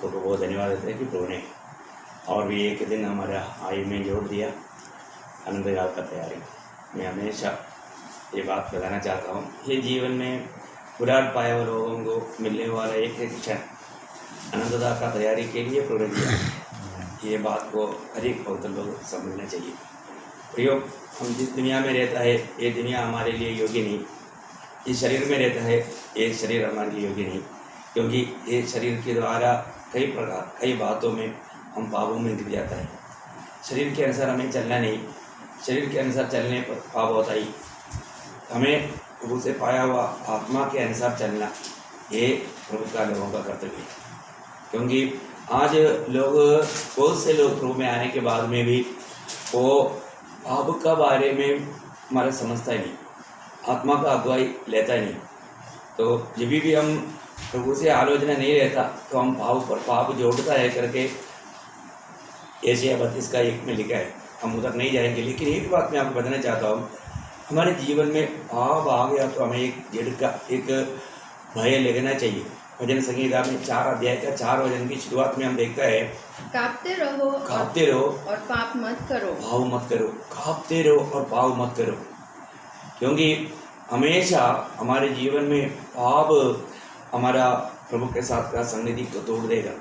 प्रभु को बहुत धन्यवाद देते हैं कि प्रभु ने और भी एक दिन हमारा आयु में जोड़ दिया अनंतकाल का तैयारी। मैं हमेशा ये बात बताना चाहता हूँ, ये जीवन में विराट पाए हुए लोगों को मिलने वाला एक एक क्षण अनंतता का तैयारी के लिए प्रभु ने दिया। ये बात को अधिक बहुत लोग समझना चाहिए। प्रयोग हम जिस दुनिया में रहता है ये दुनिया हमारे लिए योग्य नहीं, इस शरीर में रहता है ये शरीर हमारे लिए योग्य नहीं, क्योंकि ये शरीर के द्वारा कई बातों में हम पापों में गिर जाता है। शरीर के अनुसार हमें चलना नहीं, शरीर के अनुसार चलने पर पाप होता ही। हमें प्रभु से पाया हुआ आत्मा के अनुसार चलना ये प्रभु का लोगों का कर्तव्य है। क्योंकि आज लोग बहुत से लोग प्रभु में आने के बाद में भी वो पाप का बारे में हमारा समझता ही नहीं, आत्मा का अगुवाई लेता ही नहीं। तो जब भी हम प्रभु से आलोचना नहीं रहता तो हम पाप पर पाप जोड़ता है करके एशिया 32:1 में लिखा है। हम उधर नहीं जाएंगे, लेकिन एक बात मैं आपको बताना चाहता हूँ, हमारे जीवन में पाप आ गया तो हमें एक जड़ का एक भय लगना चाहिए। भजन संहिता में 4 अध्याय का 4 वचन की शुरुआत में हम देखता है, कांपते रहो और पाप मत करो, भाव मत करो। कांपते रहो और भाव मत करो, क्योंकि हमेशा हमारे जीवन में पाप हमारा प्रभु के साथ का सन्निधि को तोड़ देगा,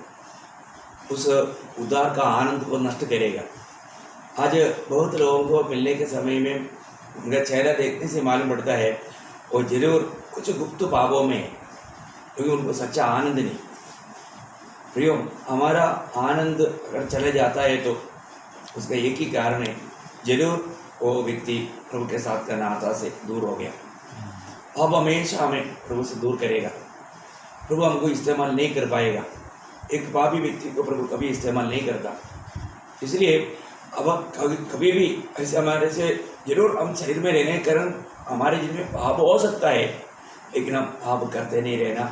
उस उद्धार का आनंद को नष्ट करेगा। आज बहुत लोगों को मिलने के समय में उनका चेहरा देखने से मालूम पड़ता है और जरूर कुछ गुप्त पापों में, क्योंकि उनको सच्चा आनंद नहीं। प्रियो, हमारा आनंद अगर चले जाता है तो उसका एक ही कारण है, जरूर वो व्यक्ति प्रभु के साथ का नाता से दूर हो गया। अब हमेशा हमें प्रभु से दूर करेगा, प्रभु हमको इस्तेमाल नहीं कर पाएगा। एक पापी व्यक्ति को प्रभु कभी इस्तेमाल नहीं करता। इसलिए अब कभी भी ऐसे हमारे से जरूर हम शरीर में रहने के कारण हमारे जिनमें पाप हो सकता है, लेकिन हम पाप करते नहीं रहना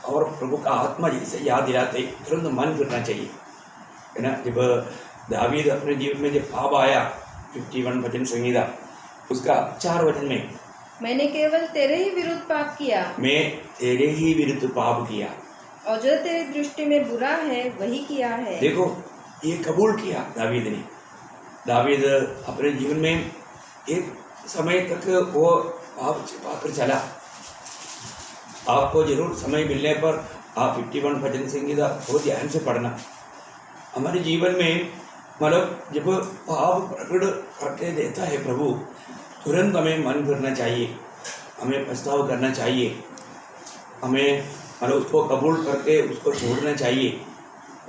और प्रभु का आत्मा जिसे याद दिलाते तुरंत मन फिरना चाहिए, है ना। जब दावीद अपने जीवन में जब पाप आया 51 भजन संहिता उसका 4 वचन में, मैंने केवल तेरे ही विरुद्ध पाप किया, मैं तेरे ही विरुद्ध पाप किया और जो तेरी दृष्टि में बुरा है वही किया है। देखो, ये कबूल किया दावीद ने। दावीद अपने जीवन में एक समय तक वो पाप छिपा कर चला। आपको जरूर समय मिलने पर आप 51 भजन संहिता बहुत ध्यान से पढ़ना। हमारे जीवन में मतलब जब पाप प्रकट करके देता है प्रभु, तुरंत हमें मन फिरना चाहिए, हमें पछतावा करना चाहिए, हमें मतलब उसको कबूल करके उसको छोड़ना चाहिए।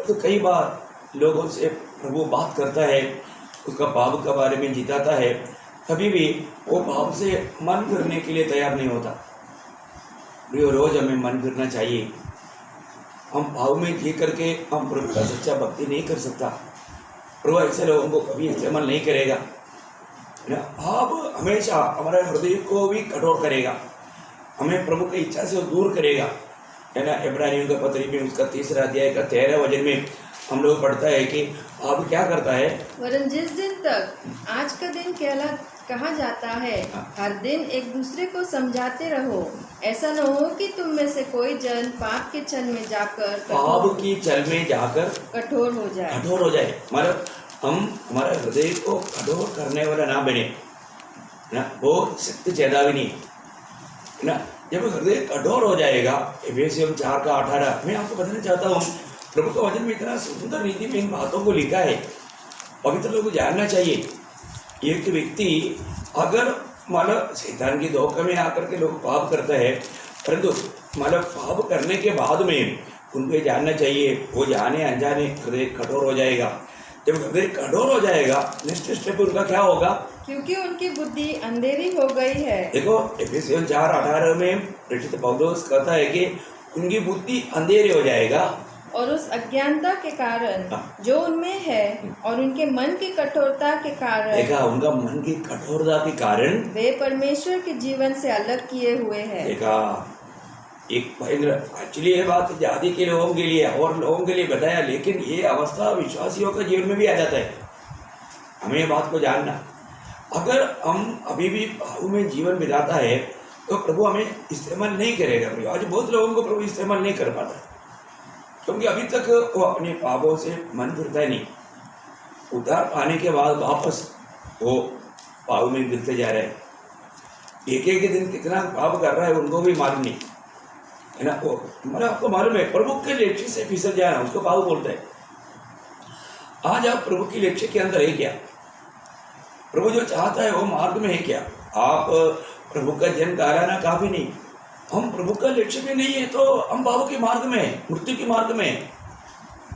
तो कई बार लोगों से प्रभु बात करता है, उसका पाप के बारे में जिताता है, कभी भी वो पाप से मन फिरने के लिए तैयार नहीं होता। रोज हमें मन फिरना चाहिए। हम भाव में जी करके हम प्रभु का सच्चा भक्ति नहीं कर सकता। प्रभु ऐसे लोगों को कभी इस्तेमाल नहीं करेगा। आप हमेशा हमारे हृदय को भी कठोर करेगा, हमें प्रभु की इच्छा से वो दूर करेगा, है ना। इब्रानियों का पत्री में उसका 3 अध्याय का 13 वचन में हम लोग पढ़ता है कि आप क्या करता है, वरन जिस दिन तक आज का दिन कहा जाता है, हर दिन एक दूसरे को समझाते रहो, ऐसा न हो कि तुम में से कोई जन पाप के छल में जाकर कठोर हो जाए। मतलब हम हमारे हृदय को कठोर करने वाला ना बने ना, वो सत्य चेतावनी है ना। जब हृदय कठोर हो जाएगा, एफेसियों 4:18 मैं आपको बताना चाहता हूँ, प्रभु का वचन में इतना सुंदर रीति में इन बातों को लिखा है। पवित्र लोगों को जानना चाहिए। एक व्यक्ति अगर मतलब शैतान की धोखे में आकर के लोग पाप करता है, परंतु मतलब पाप करने के बाद में उनको जानना चाहिए, वो जाने अनजाने हृदय कठोर हो जाएगा। जब हृदय कठोर हो जाएगा, नेक्स्ट स्टेप उनका क्या होगा, क्योंकि उनकी बुद्धि अंधेरी हो गई है। देखो, एफेसियों 4:18 में प्रेरित पौलुस कहता है कि उनकी बुद्धि अंधेरी हो जाएगा और उस अज्ञानता के कारण जो उनमें है और उनके मन की कठोरता के कारण, देखा, उनका मन की कठोरता के कारण वे परमेश्वर के जीवन से अलग किए हुए हैं। देखा, एक एक्चुअली ये बात जाति के लोगों के लिए और लोगों के लिए बताया, लेकिन ये अवस्था विश्वासियों का जीवन में भी आ जाता है। हमें ये बात को जानना, अगर हम अभी भी भाव में जीवन बिताता है तो प्रभु हमें इस्तेमाल नहीं करेगा। आज बहुत लोगों को प्रभु इस्तेमाल नहीं कर पाता। क्योंकि अभी तक वो अपने पापों से मन फिरता ही नहीं। उद्धार पाने के बाद वापस वो पाप में गिरते जा रहे हैं। एक एक दिन कितना पाप कर रहा है उनको भी मालूम नहीं है ना। वो मतलब आपको मालूम है, प्रभु के लक्ष्य से फिसल जाना उसको पाप बोलते हैं। आज आप प्रभु की लक्ष्य के अंदर है क्या? प्रभु जो चाहता है वो मार्ग में है क्या? आप प्रभु का जन्म कराना काफी नहीं, हम प्रभु का लक्ष्य में नहीं है तो हम पापों के मार्ग में है, मृत्यु के मार्ग में है।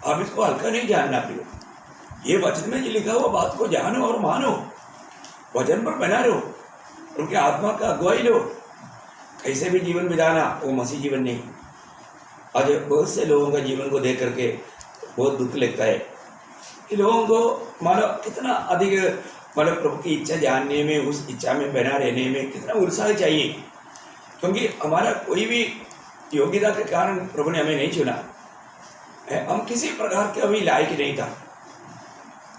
आप इसको हल्का नहीं जानना प्रियो। ये वचन में जो लिखा हुआ बात को जानो और मानो, वचन पर बना रहो, उनके आत्मा का अगुवाई लो। कैसे भी जीवन बिताना वो मसीह जीवन नहीं। आज बहुत से लोगों का जीवन को देख करके बहुत दुख लगता है कि लोगों को मानो कितना अधिक मतलब प्रभु की इच्छा जानने में, उस इच्छा में बना रहने में कितना उत्साह चाहिए। क्योंकि हमारा कोई भी योग्यता के कारण प्रभु ने हमें नहीं चुना है, हम किसी प्रकार के अभी लायक नहीं था।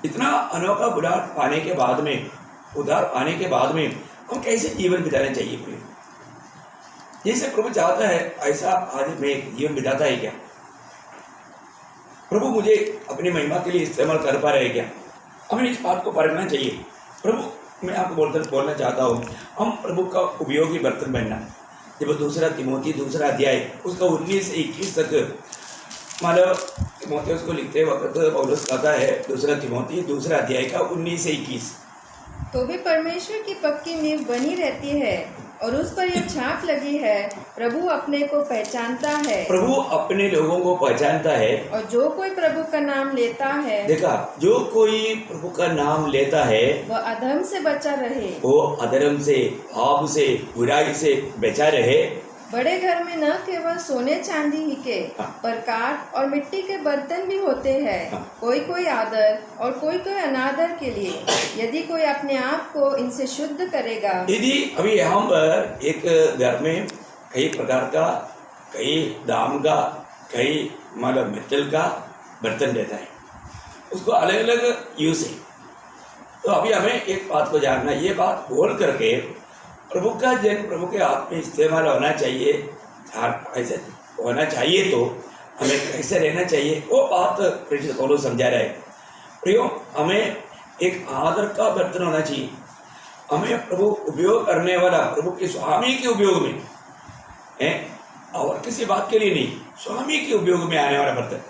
इतना अनोखा बुरा पाने के बाद में, उद्धार पाने के बाद में हम कैसे जीवन बिताना चाहिए प्रभु? जैसे प्रभु चाहता है ऐसा आज मैं जीवन बिताता है क्या? प्रभु मुझे अपनी महिमा के लिए इस्तेमाल कर पा रहे क्या? हमें इस बात को परखना चाहिए। प्रभु मैं आपको बोलना चाहता हूँ, हम प्रभु का उपयोगी बर्तन बनना। जब दूसरा तिमोथी दूसरा अध्याय उसका 19 से 21 तक मतलब तिमोथियस को लिखते वक्त पौलुस कहता है, दूसरा तिमोथी दूसरा अध्याय का 19 से 21, तो भी परमेश्वर की पक्की नींव बनी रहती है और उस पर यह छाप लगी है, प्रभु अपने को पहचानता है। प्रभु अपने लोगों को पहचानता है। और जो कोई प्रभु का नाम लेता है, देखा, जो कोई प्रभु का नाम लेता है वह अधर्म से बचा रहे, वो अधर्म से, पाप से, बुराई से बचा रहे। बड़े घर में न केवल सोने चांदी ही के पर काठ और मिट्टी के बर्तन भी होते हैं, कोई कोई आदर और कोई कोई अनादर के लिए। यदि कोई अपने आप को इनसे शुद्ध करेगा। यदि अभी यहाँ पर एक घर में कई प्रकार का, कई दाम का, कई मतलब मेटल का बर्तन रहता है, उसको अलग अलग यूज है। तो अभी हमें एक बात को जानना, ये बात बोल करके प्रभु का जन प्रभु के हाथ में इस्तेमाल होना चाहिए। ऐसे होना चाहिए तो हमें कैसे रहना चाहिए वो बात प्रेषित पौलुस समझा रहा है। प्रियो, हमें एक आदर का बर्तन होना चाहिए। हमें प्रभु उपयोग करने वाला, प्रभु के स्वामी के उपयोग में है और किसी बात के लिए नहीं, स्वामी के उपयोग में आने वाला बर्तन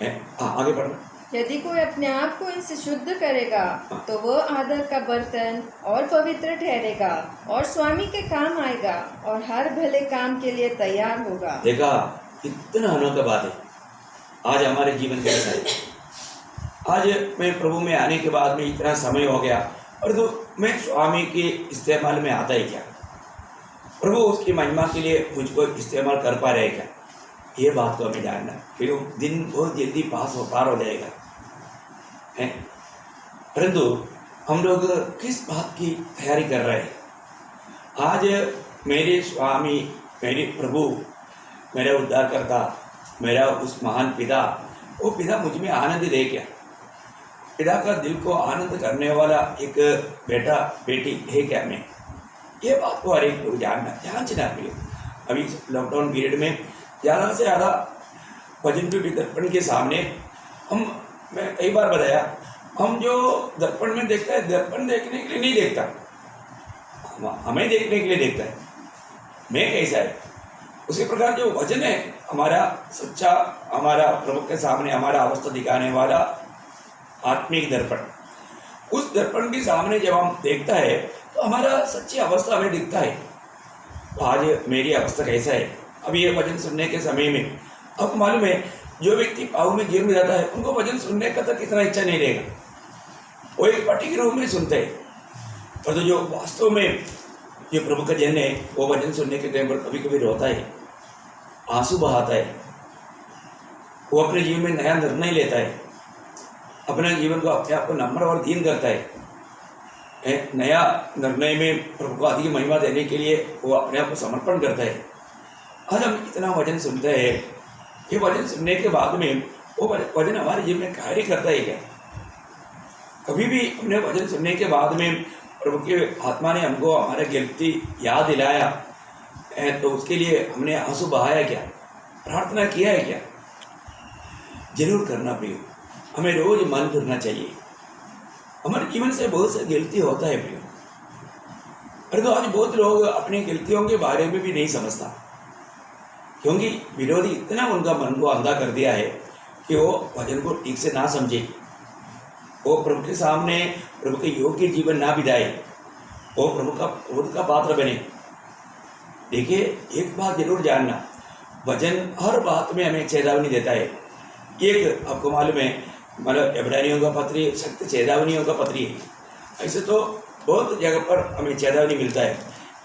है। आगे बढ़ना। यदि कोई अपने आप को इनसे शुद्ध करेगा तो वह आदर का बर्तन और पवित्र ठहरेगा और स्वामी के काम आएगा और हर भले काम के लिए तैयार होगा। देखा, कितना अनोखा बात है। आज हमारे जीवन का ऐसा है। आज मैं प्रभु में आने के बाद में इतना समय हो गया और तो मैं स्वामी के इस्तेमाल में आता ही क्या? प्रभु उसकी महिमा के लिए मुझको इस्तेमाल कर पा रहे क्या? ये बात को हमें जानना, फिर दिन बहुत जल्दी पार हो जाएगा है। परंतु हम लोग किस बात की तैयारी कर रहे हैं? आज मेरे स्वामी, मेरे प्रभु, मेरा उद्धारकर्ता, मेरा उस महान पिता, वो पिता मुझ में आनंद दे क्या? पिता का दिल को आनंद करने वाला एक बेटा बेटी है क्या मैं? ये बात को हर एक लोग जांचना चाहिए। अभी लॉकडाउन पीरियड में ज़्यादा से ज़्यादा भजन पे भी दर्पण के सामने मैं कई बार बताया, हम जो दर्पण में देखता है, दर्पण देखने के लिए नहीं देखता, हमें देखने के लिए देखता है मैं कैसा है। उसी प्रकार जो वचन है हमारा सच्चा, हमारा प्रभु के सामने हमारा अवस्था दिखाने वाला आत्मिक दर्पण, उस दर्पण के सामने जब हम देखता है तो हमारा सच्ची अवस्था हमें दिखता है। तो आज मेरी अवस्था कैसा है? अभी ये वचन सुनने के समय में आपको मालूम है, जो व्यक्ति पाव में जीवन में जाता है उनको वचन सुनने का तो कितना इच्छा नहीं रहेगा, वो एक पर्टिकुलर रूप में सुनते हैं। और तो जो वास्तव में जो प्रभु का जन है वो वचन सुनने के टाइम पर कभी कभी रोता है, आंसू बहाता है, वो अपने जीवन में नया निर्णय लेता है, अपने जीवन को अपने आप को नम्र और दीन करता है। नया निर्णय में प्रभु को अधिक महिमा देने के लिए वो अपने आप को समर्पण करता है। आज हम इतना वचन सुनते हैं, ये वचन सुनने के बाद में वो वचन हमारे जीवन में कार्य करता है क्या? कभी भी हमने वचन सुनने के बाद में प्रभु के आत्मा ने हमको हमारे गलती याद दिलाया है तो उसके लिए हमने आंसू बहाया क्या? प्रार्थना किया है क्या? जरूर करना प्रियो। हमें रोज मन करना चाहिए। हमारे जीवन से बहुत से गलती होता है प्रियो। अरे तो आज बहुत लोग अपनी गलतियों के बारे में भी नहीं समझता, क्योंकि विरोधी इतना उनका मन को अंधा कर दिया है कि वो भजन को ठीक से ना समझे, वो प्रभु के सामने प्रभु के योग्य जीवन ना बिताए, वो प्रभु का क्रोध का पात्र बने। देखिए, एक बात जरूर जानना, वचन हर बात में हमें चेतावनी देता है। एक आपको मालूम है, मतलब इब्रानियों का पत्री सख्त चेतावनियों का पत्री है। ऐसे तो बहुत जगह पर हमें चेतावनी मिलता है।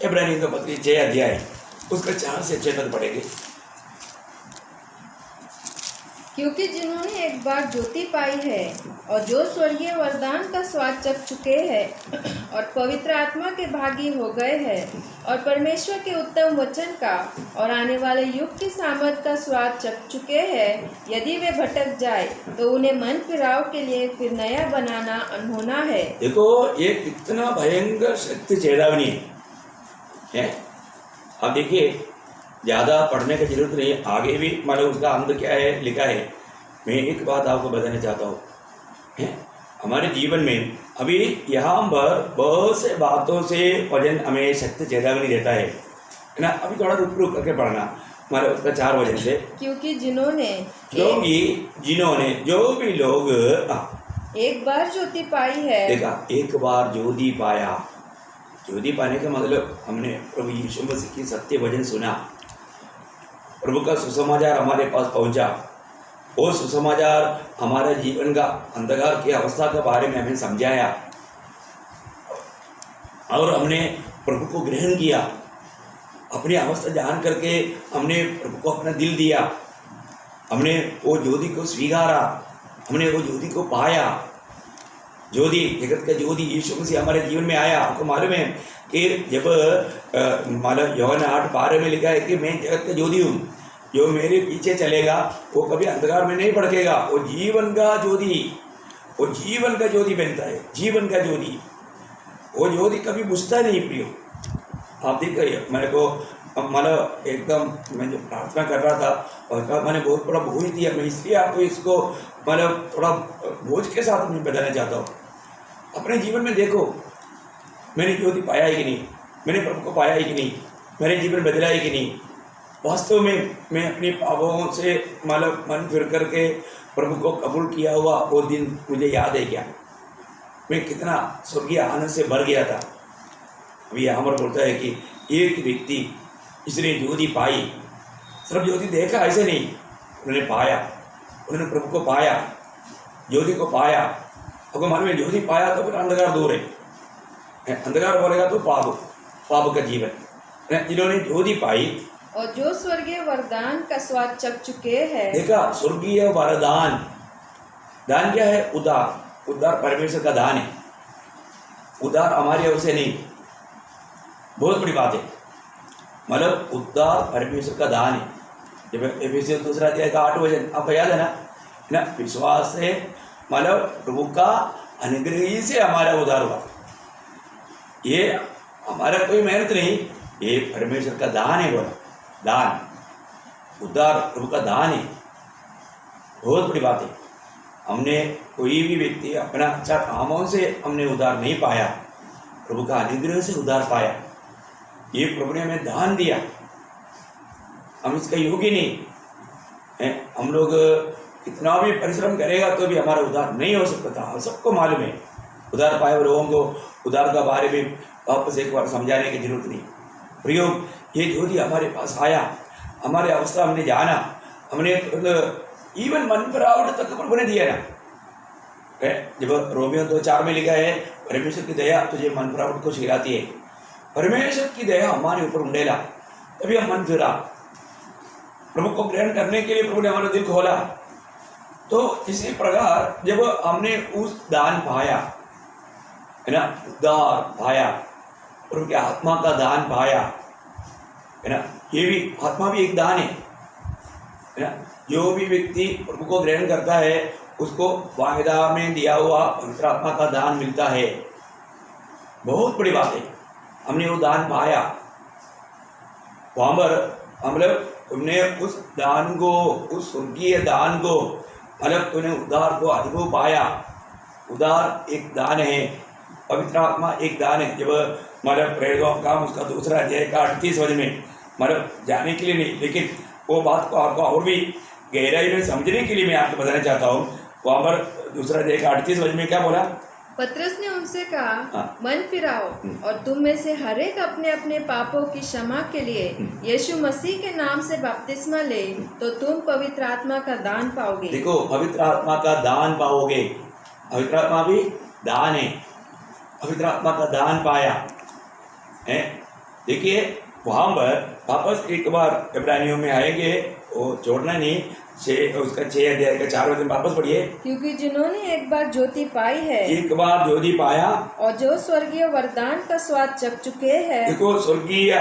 इब्रानियों का पत्री 6 अध्याय उसका 4 से 6 तक पढ़ेंगे। क्योंकि जिन्होंने एक बार ज्योति पाई है और जो स्वर्गीय वरदान का स्वाद चख चुके हैं और पवित्र आत्मा के भागी हो गए हैं और परमेश्वर के उत्तम वचन का और आने वाले युग की सामर्थ का स्वाद चख चुके हैं, यदि वे भटक जाए तो उन्हें मन फिराव के लिए फिर नया बनाना अनहोना है। देखो, ये कितना भयंकर शक्ति चेतावनी है। अब देखिए, ज़्यादा पढ़ने की जरूरत नहीं है, आगे भी मतलब उसका अंत क्या है लिखा है। मैं एक बात आपको बताना चाहता हूँ, हमारे जीवन में अभी यहाँ पर बहुत से बातों से वचन हमें शक्ति चेतावनी देता है ना। अभी थोड़ा रुक रुक करके पढ़ना, मतलब उसका 4 वचन से। क्योंकि जिन्होंने जो भी लोग एक बार ज्योति पाई है। देखा, एक बार ज्योति पाया। ज्योति पाने का मतलब हमने प्रभु यीशु मसीह की सत्य वचन सुना, प्रभु का सुसमाचार हमारे पास पहुंचा, वो सुसमाचार हमारे जीवन का अंधकार की अवस्था के बारे में हमें समझाया और हमने प्रभु को ग्रहण किया। अपनी अवस्था जान करके हमने प्रभु को अपना दिल दिया, हमने वो ज्योति को स्वीकारा, हमने वो ज्योति को पाया। ज्योति, जगत का ज्योति यीशु मसीह हमारे जीवन में आया। आपको मालूम है कि जब मतलब यूहन्ना 8:12 में लिखा है कि मैं जगत का ज्योति हूँ, जो मेरे पीछे चलेगा वो कभी अंधकार में नहीं भटकेगा, वो जीवन का ज्योति बनता है। जीवन का ज्योति, वो ज्योति कभी बुझता नहीं प्रियो। आप देखिए, मेरे को मतलब एकदम मैं जो प्रार्थना कर रहा था और मैंने बहुत बड़ा बोझ दिया, मैं इसलिए आपको इसको मतलब थोड़ा बोझ के साथ मैं बताना चाहता हूँ। अपने जीवन में देखो, मैंने ज्योति पाया है कि नहीं, मैंने प्रभु को पाया है कि नहीं, मेरे जीवन बदला है कि नहीं। वास्तव में मैं अपने पापों से मतलब मन फिर करके प्रभु को कबूल किया हुआ वो दिन मुझे याद है क्या? मैं कितना स्वर्गीय आनंद से भर गया था। अभी यहाँ पर बोलता है कि एक व्यक्ति इसने ज्योति पाई, सिर्फ ज्योति देखा ऐसे नहीं, उन्होंने पाया, उन्होंने प्रभु को पाया, ज्योति को पाया। अगर मन में ज्योति पाया तो फिर अंधकार दूर है, अंधकार बोलेगा तो पाप का जीवन। जिन्होंने ज्योति पाई और जो स्वर्गीय वरदान का स्वाद चख चुके हैं। देखा, स्वर्गीय वरदान, दान क्या है? उद्धार। उद्धार परमेश्वर का दान है, उद्धार हमारी ओर से नहीं। बहुत बड़ी बात है, मतलब उद्धार परमेश्वर का दान है। जब एफेसियों 2 अध्याय का 8 वचन आपको याद है ना, विश्वास से मतलब प्रभु का अनुग्रह ही से हमारा उद्धार हुआ। ये हमारा कोई मेहनत नहीं, ये परमेश्वर का दान है। बोला दान, उद्धार प्रभु का दान है। बहुत बड़ी बात है। हमने कोई भी व्यक्ति अपना अच्छा कामों से हमने उद्धार नहीं पाया, प्रभु का अनुग्रह से उद्धार पाया। ये प्रभु ने हमें दान दिया, हम इसका योग्य नहीं है। हम लोग कितना भी परिश्रम करेगा तो भी हमारा उद्धार नहीं हो सकता था। सबको मालूम है, उद्धार पाए हुए लोगों को उद्धार का बारे में वापस एक बार समझाने की जरूरत नहीं। प्रयोग, ये ज्योति हमारे पास आया, हमारे अवस्था हमने जाना, हमने इवन मन फिरावट तक प्रभु ने दिया ना। जब रोमियो 2:4 में लिखा है, परमेश्वर की दया तुझे मन फिरावट को सिखाती है। परमेश्वर की दया हमारे ऊपर उंडेला तभी हम मन फिरा। प्रभु को ग्रहण करने के लिए प्रभु ने हमारा दिल खोला। तो इसी प्रकार जब हमने उस दान पाया है ना, उद्धार पाया, प्रभु के आत्मा का दान पाया है ना, ये भी आत्मा भी एक दान है ना। जो भी व्यक्ति प्रभु को ग्रहण करता है उसको वायदा में दिया हुआ पवित्र आत्मा का दान मिलता है। बहुत बड़ी बात है, हमने वो दान पाया। वहाँ पर हम लोग तुमने उस दान को, उस स्वर्गीय दान को, मतलब तुमने उद्धार को अनुभव पाया। उद्धार एक दान है, पवित्र आत्मा एक दान है। जब मतलब प्रेरितों का काम उसका दूसरा अध्याय का 38 वचन में मतलब जाने के लिए नहीं, लेकिन वो बात को आपको और भी गहराई में समझने के लिए मैं आपको बताना चाहता हूँ। वहाँ पर दूसरा अध्याय का 38 वचन में क्या बोला? पतरस ने उनसे कहा, हाँ। मन फिराओ और तुम में से हर एक अपने अपने पापों की क्षमा के लिए यीशु मसीह के नाम से बपतिस्मा ले, तो तुम पवित्र आत्मा का दान पाओगे। देखो, पवित्र आत्मा का दान पाओगे। पवित्र आत्मा भी दान है, पवित्र आत्मा का दान पाया है। देखिए वहाँ पर वापस एक बार इब्रानियों में आएंगे, वो छोड़ना नहीं, उसका 6 अध्याय का 4 वचन वापस पढ़िए। क्योंकि जिन्होंने एक बार ज्योति पाई है, एक बार ज्योति पाया, और जो स्वर्गीय वरदान का स्वाद चख चुके हैं। देखो स्वर्गीय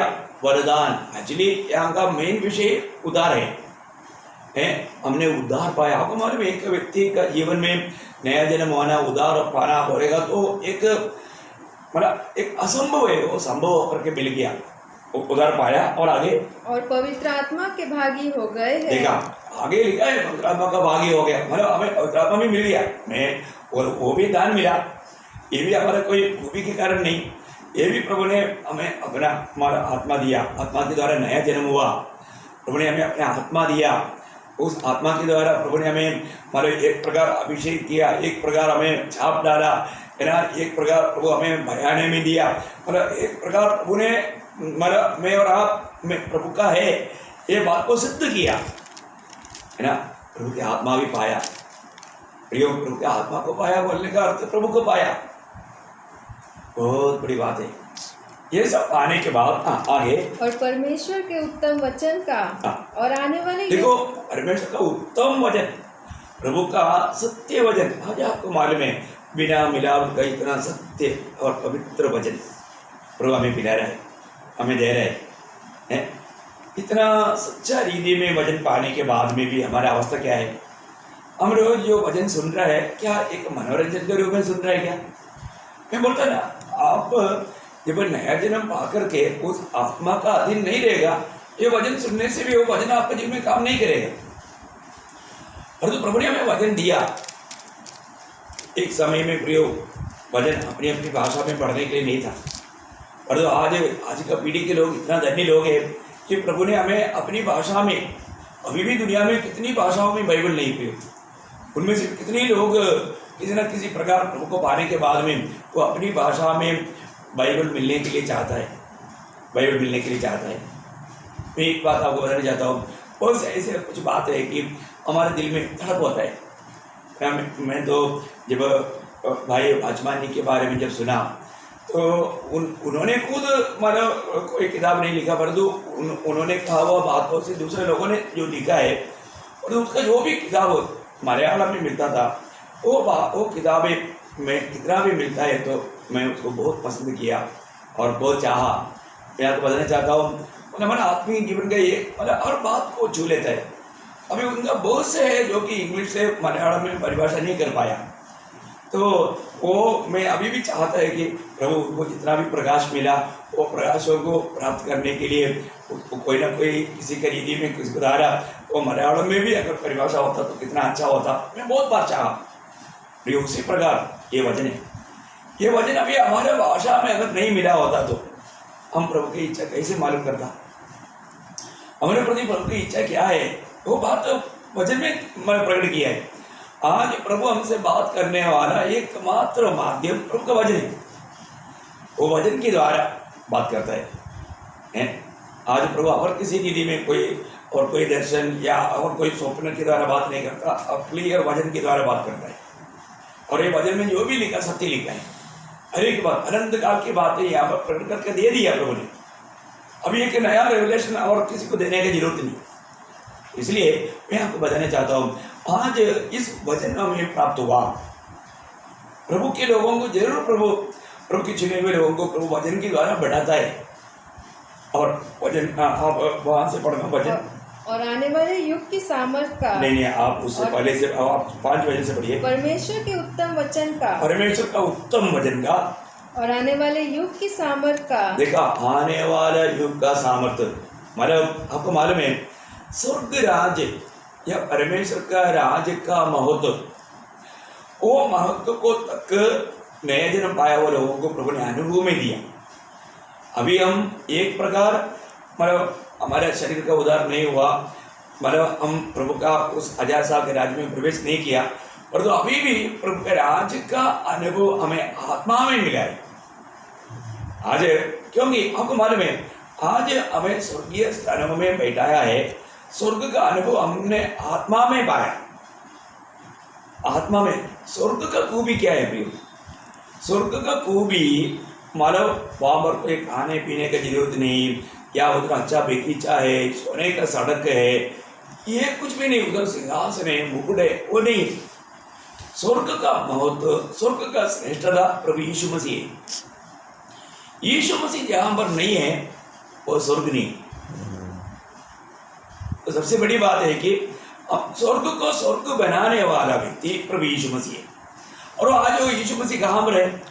वरदान, एक्चुअली यहाँ का मेन विषय उद्धार है। हमने उद्धार पाया। आपको मालूम है एक व्यक्ति का जीवन में नया जन्म होना, उद्धार पाना पड़ेगा तो एक मतलब एक असंभव है, वो संभव होकर के मिल गया, उद्धार पाया। और आगे और पवित्र आत्मा के भागी हो गए हैं। देखा आगे लिखा है पवित्र आत्मा का भागी हो गया, मतलब हमें पवित्र आत्मा भी मिल गया, मैं और वो भी दान मिला। ये भी हमारा कोई खूबी के कारण नहीं, ये भी प्रभु ने हमें अपना हमारा आत्मा दिया। आत्मा के द्वारा नया जन्म हुआ, प्रभु ने हमें अपना आत्मा दिया। उस आत्मा के द्वारा प्रभु ने हमें मतलब एक प्रकार अभिषेक किया, एक प्रकार हमें छाप डाला है ना, एक प्रकार प्रभु हमें बयाने में दिया, मतलब एक प्रकार प्रभु ने मतलब मैं और आप में प्रभु का है ये बात को सिद्ध किया है ना। प्रभु की आत्मा भी पाया, प्रियो प्रभु की आत्मा को पाया बोलने का अर्थ प्रभु को पाया, बहुत बड़ी बात है। ये सब आने के बाद आगे और परमेश्वर के उत्तम वचन का और आने वाले देखो, परमेश्वर का उत्तम वचन, प्रभु का सत्य वचन। आज आपको मालूम है बिना मिलावट का इतना सत्य और पवित्र वचन प्रभु हमें पिला रहा है, हमें दे रहे हैं। इतना सच्चा रीति में वचन पाने के बाद में भी हमारा अवस्था क्या है? हम रोज जो वचन सुन रहा है क्या एक मनोरंजन के रूप में सुन रहा है क्या? मैं बोलता ना, आप जब नया जन्म पा करके उस आत्मा का अधीन नहीं रहेगा, ये वचन सुनने से भी वो वचन आपके जीवन में काम नहीं करेगा। और तो प्रभु ने हमें वचन दिया। एक समय में प्रयोग वचन अपनी अपनी भाषा में पढ़ने के लिए नहीं था, और तो आज का पीढ़ी के लोग इतना धनी लोग हैं कि प्रभु ने हमें अपनी भाषा में, अभी भी दुनिया में कितनी भाषाओं में बाइबल नहीं पी, उनमें से कितने लोग किसी न किसी प्रकार प्रभु को पाने के बाद में वो अपनी भाषा में बाइबल मिलने के लिए चाहता है, बाइबल मिलने के लिए चाहता है। मैं एक बात आपको बताना चाहता हूँ, बहुत से ऐसे कुछ बात है कि हमारे दिल में तड़प होता है। मैं तो जब भाई आचमानी के बारे में जब सुना तो उन्होंने खुद मतलब कोई किताब नहीं लिखा, परंतु उन्होंने कहा हुआ बातों से दूसरे लोगों ने जो लिखा है, और उसका जो भी किताब मलयालम में मिलता था वो किताबें में कितना भी मिलता है तो मैं उसको बहुत पसंद किया और बहुत चाहा। मैं आपको बताना चाहता हूँ, मतलब हमारा आत्मिक जीवन का ये मतलब हर बात को छू लेता है। अभी उनका बहुत से है जो कि इंग्लिश से मलयालम में परिभाषा नहीं कर पाया, तो वो मैं अभी भी चाहता है कि प्रभु को जितना भी प्रकाश मिला वो प्रकाशों को प्राप्त करने के लिए कोई ना कोई किसी के रीति में किसी द्वारा वो मलयालम में भी अगर परिभाषा होता तो कितना अच्छा होता। मैं बहुत बार चाहा। उसी प्रकार ये वचन है, ये वचन अभी हमारे भाषा में अगर नहीं मिला होता तो हम प्रभु की इच्छा कैसे मालूम करता? हमारे प्रति प्रभु की इच्छा क्या है वो बात वचन में मैंने प्रकट किया है। आज प्रभु हमसे बात करने वाला एकमात्र माध्यम प्रभु का वचन है, वो वचन के द्वारा बात करता है। आज प्रभु और किसी रीति में कोई दर्शन या और कोई स्वप्न के द्वारा बात नहीं करता, अब क्लियर वचन के द्वारा बात करता है। और ये वचन में जो भी लिखा सत्य लिखा है, हर एक बात अनंत काल की बातें यहाँ पर प्रकट करके दे दिया प्रभु ने। अभी एक नया रेवलेशन और किसी को देने की जरूरत नहीं। इसलिए मैं आपको बताना चाहता हूँ, आज इस वचन हमें प्राप्त हुआ। प्रभु के लोगों को जरूर प्रभु के चुने हुए लोगों को प्रभु वचन के द्वारा बढ़ाता है। और वचन आप वहाँ से पढ़ना वचन और आने वाले युग की सामर्थ का नहीं आप उससे पहले से आप 5 वचन से पढ़िए। परमेश्वर के उत्तम वचन का, परमेश्वर का उत्तम वचन का और आने वाले युग की सामर्थ का। देखा, आने वाला युग का सामर्थ्य, मतलब आपको मालूम है स्वर्ग राज या परमेश्वर का राज का महत्व, वो महत्व को तक नए जन्म पाया हुआ लोगों को प्रभु ने अनुभव में दिया। अभी हम एक प्रकार मतलब हमारे शरीर का उद्धार नहीं हुआ, मतलब हम प्रभु का उस 1000 साल के राज्य में प्रवेश नहीं किया, पर तो अभी भी प्रभु के राज्य का अनुभव हमें आत्मा में मिला है आज, क्योंकि आपको मालूम है आज हमें स्वर्गीय स्थानों में बैठाया है। स्वर्ग का अनुभव हमने आत्मा में पाया। आत्मा में स्वर्ग का खूबी क्या है प्रियो? स्वर्ग का खूबी मतलब वहाँ पर कोई खाने पीने की जरूरत नहीं, या उधर अच्छा बगीचा है, सोने का सड़क है, ये कुछ भी नहीं, उधर सिंहासन है, मुकुट है, वो नहीं। स्वर्ग का महत्व, स्वर्ग का श्रेष्ठता प्रभु यीशु मसीह है। यीशु मसीह जहाँ पर नहीं है वो स्वर्ग नहीं। तो सबसे बड़ी बात है कि अब स्वर्ग को स्वर्ग बनाने वाला व्यक्ति प्रभु यीशु मसीह है। और आज वो यीशु मसीह कहाँ पर है?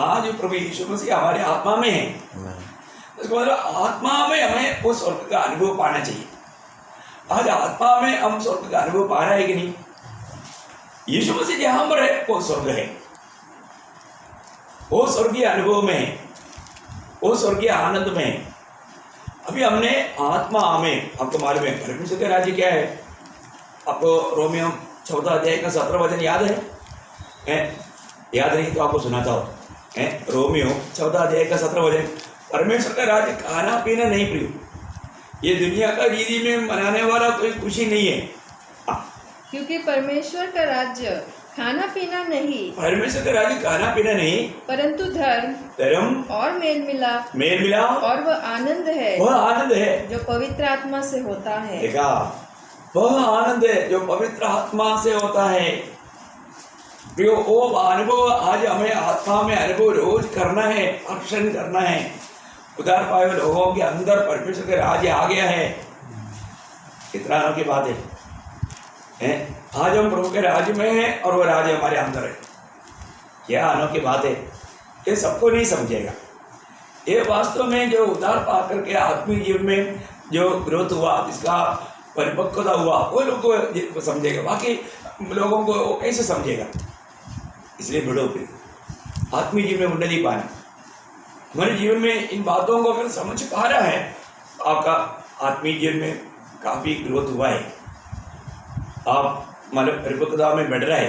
आज प्रभु यीशु मसीह हमारे आत्मा में है। इसका मतलब आत्मा में हमें वो स्वर्ग का अनुभव पाना चाहिए। आज आत्मा में हम स्वर्ग का अनुभव पा रहे हैं कि नहीं? यीशु मसीह जहाँ पर है वो स्वर्ग है, वो स्वर्गीय अनुभव में है, वो स्वर्गीय आनंद में है। अभी हमने आत्मा में, आपको मालूम है परमेश्वर का राज्य क्या है? आपको रोमियो 14 अध्याय का 17 वचन याद है? याद नहीं तो आपको सुनाता हूँ। रोमियो 14 अध्याय का 17 वचन, परमेश्वर का राज्य खाना पीना नहीं प्रियो, ये दुनिया का रीति में मनाने वाला कोई खुशी नहीं है। क्योंकि परमेश्वर का राज्य खाना पीना नहीं, परमेश्वर का राज्य खाना पीना नहीं, परंतु धर्म और मेल मिलाप और वह आनंद है, वह आनंद है जो पवित्र आत्मा से होता है। देखा, वह आनंद है जो पवित्र आत्मा से होता है। प्रियो, वो अनुभव आज हमें आत्मा में अनुभव रोज करना है, दर्शन करना है। उधार पाए हुए लोगों के अंदर परमेश्वर का राज्य आ गया है। कितना अनोखी बात है? आज हम प्रभु के राज्य में हैं और वो राज्य हमारे अंदर है। क्या अनोखी बात है! ये सबको नहीं समझेगा। ये वास्तव में जो उद्धार पा करके आत्मिक जीवन में जो ग्रोथ हुआ, जिसका परिपक्वता हुआ, वो लोगों को समझेगा, बाकी लोगों को वो कैसे समझेगा? इसलिए बड़ों पे आत्मिक जीवन में उन्नति पाना, हमारे जीवन में इन बातों को अगर समझ पा रहा है, आपका आत्मिक जीवन में काफ़ी ग्रोथ हुआ है, आप मतलब परिपक्वता में बढ़ रहे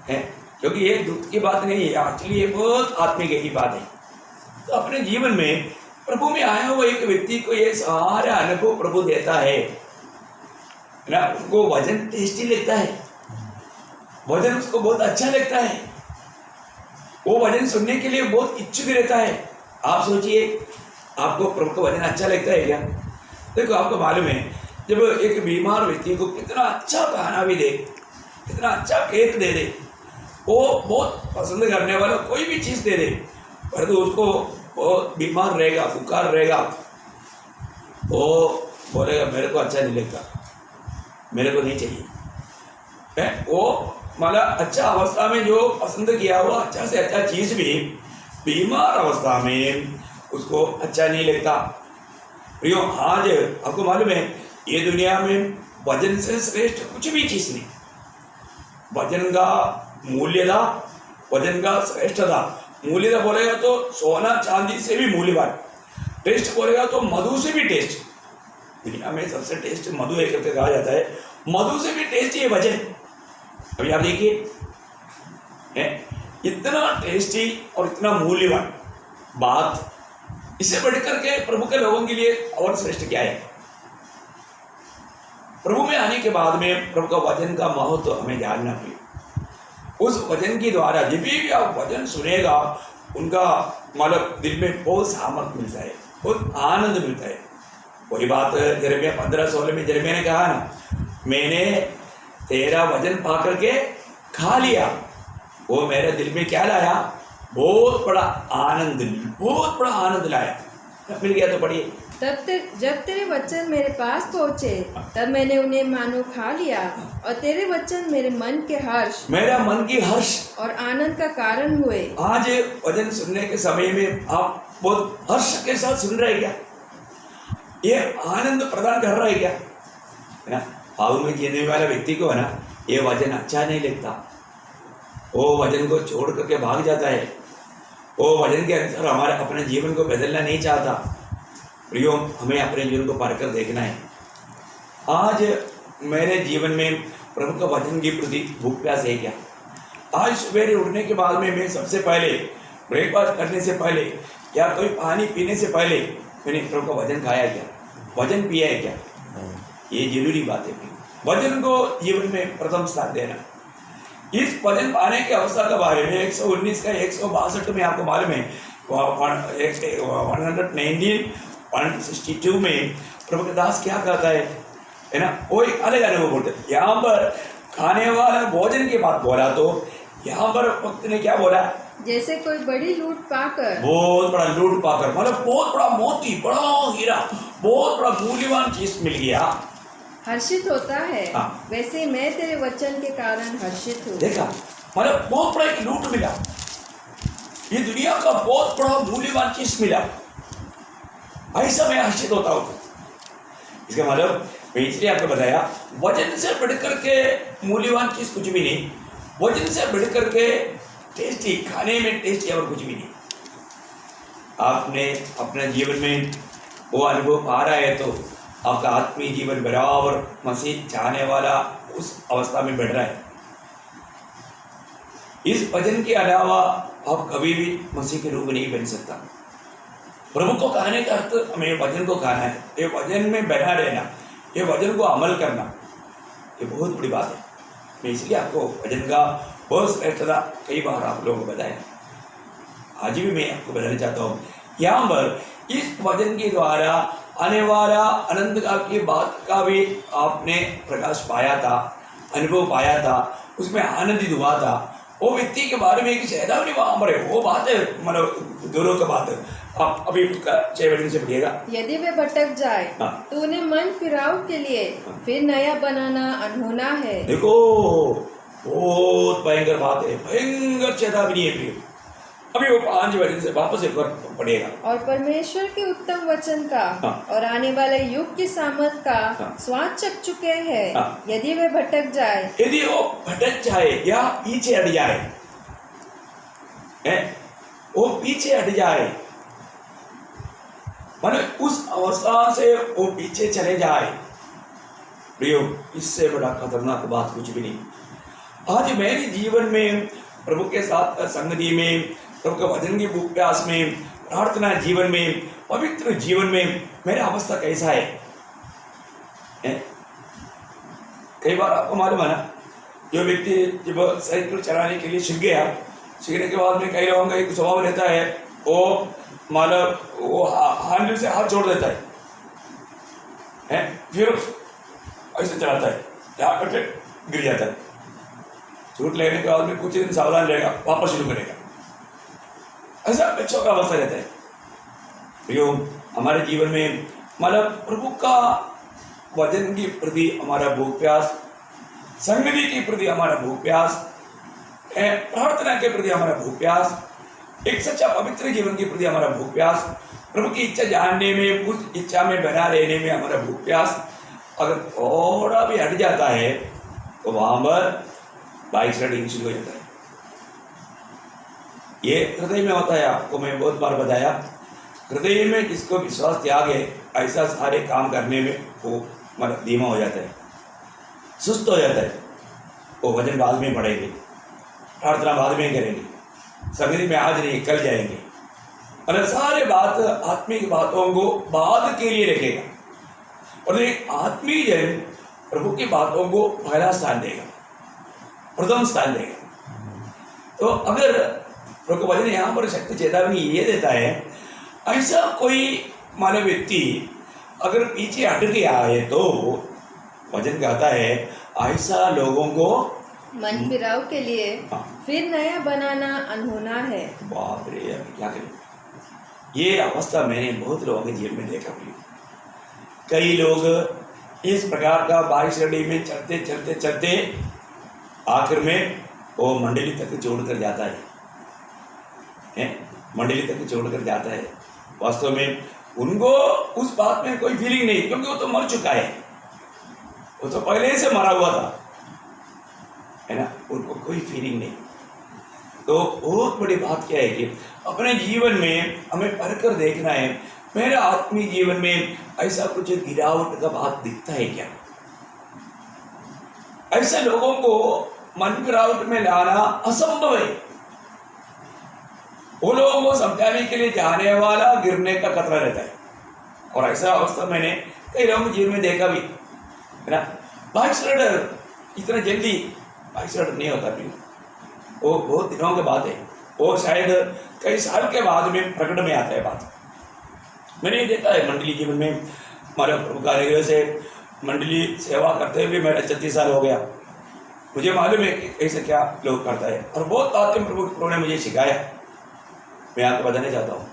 हैं। क्योंकि ये दुख की बात नहीं है, एक्चुअली ये बहुत आत्मिक की बात है। तो अपने जीवन में प्रभु में आया हुआ एक व्यक्ति को ये सारा अनुभव प्रभु देता है ना, उसको वचन टेस्टी लगता है, वचन उसको बहुत अच्छा लगता है, वो वचन सुनने के लिए बहुत इच्छुक रहता है। आप सोचिए, आपको प्रभु का वचन अच्छा लगता है क्या? देखो, आपको मालूम है जब एक बीमार व्यक्ति को कितना अच्छा खाना भी दे, कितना अच्छा केक दे दे, वो बहुत पसंद करने वाला कोई भी चीज़ दे दे, पर तो उसको वो बीमार रहेगा, बुखार रहेगा, वो बोलेगा मेरे को अच्छा नहीं लगता, मेरे को नहीं चाहिए। वो मतलब अच्छा अवस्था में जो पसंद किया हुआ अच्छा से अच्छा चीज़ भी बीमार अवस्था में उसको अच्छा नहीं लगता। प्रियो, आज आपको मालूम है ये दुनिया में वजन से श्रेष्ठ कुछ भी चीज़ नहीं। वजन का मूल्यता, वजन का श्रेष्ठता, मूल्यता बोलेगा तो सोना चांदी से भी मूल्यवान, टेस्ट बोलेगा तो मधु से भी टेस्ट। दुनिया में सबसे टेस्ट मधु है करके कहा जाता है, मधु से भी टेस्ट ये वजन। अभी आप देखिए, इतना टेस्टी और इतना मूल्यवान बात, इससे बढ़कर के प्रभु के लोगों के लिए और श्रेष्ठ क्या है? प्रभु में आने के बाद में प्रभु का वचन का महत्व हमें जानना चाहिए। उस वचन के द्वारा जब भी आप वचन सुनेगा, उनका मतलब दिल में बहुत सामर्थ्य मिलता है, बहुत आनंद मिलता है। वही बात यिर्मयाह 15:16 में यिर्मयाह ने कहा ना, मैंने तेरा वचन पा करके खा लिया, वो मेरे दिल में क्या लाया? बहुत बड़ा आनंद, बहुत बड़ा आनंद लाया। मिल गया तो पढ़िए। जब तेरे वचन मेरे पास पहुँचे, तब मैंने उन्हें मानो खा लिया, और तेरे वचन मेरे मन के हर्ष, मेरा मन की हर्ष और आनंद का कारण हुए। आज वचन सुनने के समय में आप बहुत हर्ष के साथ सुन रहे क्या? ये आनंद प्रदान कर रहा है क्या? है ना। भाव में जीने वाला व्यक्ति को है ना, ये वजन अच्छा नहीं लगता, वो वजन को छोड़ करके भाग जाता है, वो वजन के अनुसार हमारे अपने जीवन को बदलना नहीं चाहता। प्रियो, हमें अपने जीवन को परकर देखना है। आज मेरे जीवन में प्रभु का वचन के प्रति भूख प्यास है क्या? आज सवेरे उठने के बाद में मैं सबसे पहले ब्रेकफास्ट करने से पहले या कोई पानी पीने से पहले मैंने प्रभु का वचन खाया क्या, वचन पिया है क्या? ये जरूरी बात है। वचन को जीवन में प्रथम स्थान देना। इस वचन पाने की अवस्था के बारे में 119 का 162 में आपको मालूम है, 119:162 में प्रभु के दास क्या कहता है ना, वो एक अलग अनुभव बोलते हैं। यहाँ पर खाने वाला भोजन की बात बोला तो यहाँ पर भक्त ने क्या बोला, जैसे कोई बड़ी लूट पाकर, बहुत बड़ा लूट पाकर, मतलब बहुत बड़ा मोती, बड़ा हीरा, बहुत बड़ा मूल्यवान चीज मिल गया, हर्षित होता है। हाँ। वैसे मैं तेरे वचन के कारण हर्षित हूँ। देखा, मतलब बहुत बड़ा एक लूट मिला, ये दुनिया का बहुत बड़ा मूल्यवान चीज मिला, ऐसा मैं हर्षित होता हूँ। इसका मतलब मैं इसलिए आपको बताया, वजन से बढ़कर के मूल्यवान चीज कुछ भी नहीं, वजन से बढ़कर के टेस्टी, खाने में टेस्टी और कुछ भी नहीं। आपने अपने जीवन में वो अनुभव आ रहा है तो आपका आत्मीय जीवन बराबर मसीह चाहने वाला उस अवस्था में बढ़ रहा है। इस वचन के अलावा आप कभी भी मसीह के रूप नहीं बन सकता। प्रभु को खाने का अर्थ हमें वचन को खाना है, ये वचन में बना रहना, ये वचन को अमल करना, ये बहुत बड़ी बात है। मैं इसलिए आपको वचन का बहुत श्रेष्ठता कई बार आप लोगों को बताया, आज भी मैं आपको बताना चाहता हूँ। यहाँ पर इस वचन के द्वारा आने वाला अनंत काल की बात का भी आपने प्रकाश पाया था, अनुभव पाया था, उसमें आनंदित हुआ था। वो व्यक्ति के बारे में एक चेतावनी वहाँ पर है, वो बात है, मतलब दोनों का बात है। आप अभी 6 वचन से पढ़िएगा। यदि वे भटक जाए तो उन्हें मन फिराव के लिए फिर नया बनाना अनहोना है। देखो, बहुत भयंकर बात है, भयंकर चेतावनी है प्रिय। अभी वो 5 वचन से वापस एक बार पढ़िएगा। और परमेश्वर के उत्तम वचन का और आने वाले युग की सामर्थ का स्वाद चख चुके हैं। यदि वे भटक जाए, यदि वो भटक जाए या पीछे हट जाए, वो पीछे हट जाए, मतलब उस अवस्था से वो पीछे चले जाए, प्रियो, इससे बड़ा खतरनाक बात कुछ भी नहीं। आज मेरे जीवन में प्रभु के साथ संगति में, प्रभु के वचन की भूख प्यास में, प्रार्थना जीवन में, पवित्र जीवन में मेरा अवस्था कैसा है? कई बार आपको मालूम है ना, जो व्यक्ति जब साइकिल चलाने के लिए सीख गया, सीखने के बाद में कई लोगों का एक स्वभाव रहता है, वो मतलब वो हैंडल से हाथ छोड़ देता है, फिर ऐसे चलाता है, यहाँ करके गिर जाता है। छूट लेने के बाद में कुछ दिन सावधान रहेगा, वापस शुरू करेगा, ऐसा बच्चों का अवस्था रहता है। प्रियो, हमारे जीवन में मतलब प्रभु का वचन के प्रति हमारा भूख प्यास, संगति के प्रति हमारा भूख प्यास, प्रार्थना के प्रति हमारा भूख प्यास, एक सच्चा पवित्र जीवन के प्रति हमारा भूख प्यास, प्रभु की इच्छा जानने में, उस इच्छा में बना रहने में हमारा भूख प्यास अगर थोड़ा भी हट जाता है तो वहां पर बाइक राइडिंग शुरू हो जाता है। ये हृदय में होता है, आपको मैं बहुत बार बताया, हृदय में जिसको विश्वास त्याग है, ऐसा सारे काम करने में वो मतलब धीमा हो जाता है, सुस्त हो जाता है। वो वचन बाद में पढ़ेंगे, प्रार्थना बाद में करेंगे, संगति में आज नहीं कल जाएंगे, मतलब सारे बात आत्मिक बातों को बाद के लिए रखेगा, और एक आत्मीय जन प्रभु की बातों को पहला स्थान देगा, प्रथम स्थान देगा। तो अगर प्रभु वचन यहाँ पर शक्ति चेतावनी ये देता है, ऐसा कोई मानव व्यक्ति अगर पीछे हट गया है तो वचन कहता है ऐसा लोगों को मन फिराव के लिए फिर नया बनाना अनहोना है। बाप रे, क्या करें? ये अवस्था मैंने बहुत लोगों के जीवन में देखा भी। कई लोग इस प्रकार का बारिश रड़ी में चलते चलते चलते आखिर में वो मंडली तक छोड़कर जाता है, मंडली तक छोड़कर जाता है। वास्तव में उनको उस बात में कोई फीलिंग नहीं, क्योंकि वो तो मर चुका है, वो तो पहले से मरा हुआ था, है ना, उनको कोई फीलिंग नहीं। तो बहुत बड़ी बात क्या है कि अपने जीवन में हमें पढ़कर देखना है, मेरा आत्मीय जीवन में ऐसा कुछ गिरावट का बात दिखता है क्या? ऐसे लोगों को मन गिरावट में लाना असंभव है। वो लोगों को समझाने के लिए जाने वाला गिरने का खतरा रहता है, और ऐसा अवस्था मैंने कई लोगों के जीवन में देखा भी, है ना। बाइक इतना जल्दी बाइक नहीं होता भी, वो बहुत दिनों के बाद है, वो शायद कई साल के बाद में प्रकट में आता है बात। मैंने देखा है मंडली जीवन में, हमारे प्रभु कारीगर से मंडली सेवा करते हुए मेरा 36 साल हो गया। मुझे मालूम है कि कैसे क्या लोग करता है, और बहुत बातें प्रभु ने मुझे सिखाया, मैं आपको बताना चाहता हूँ।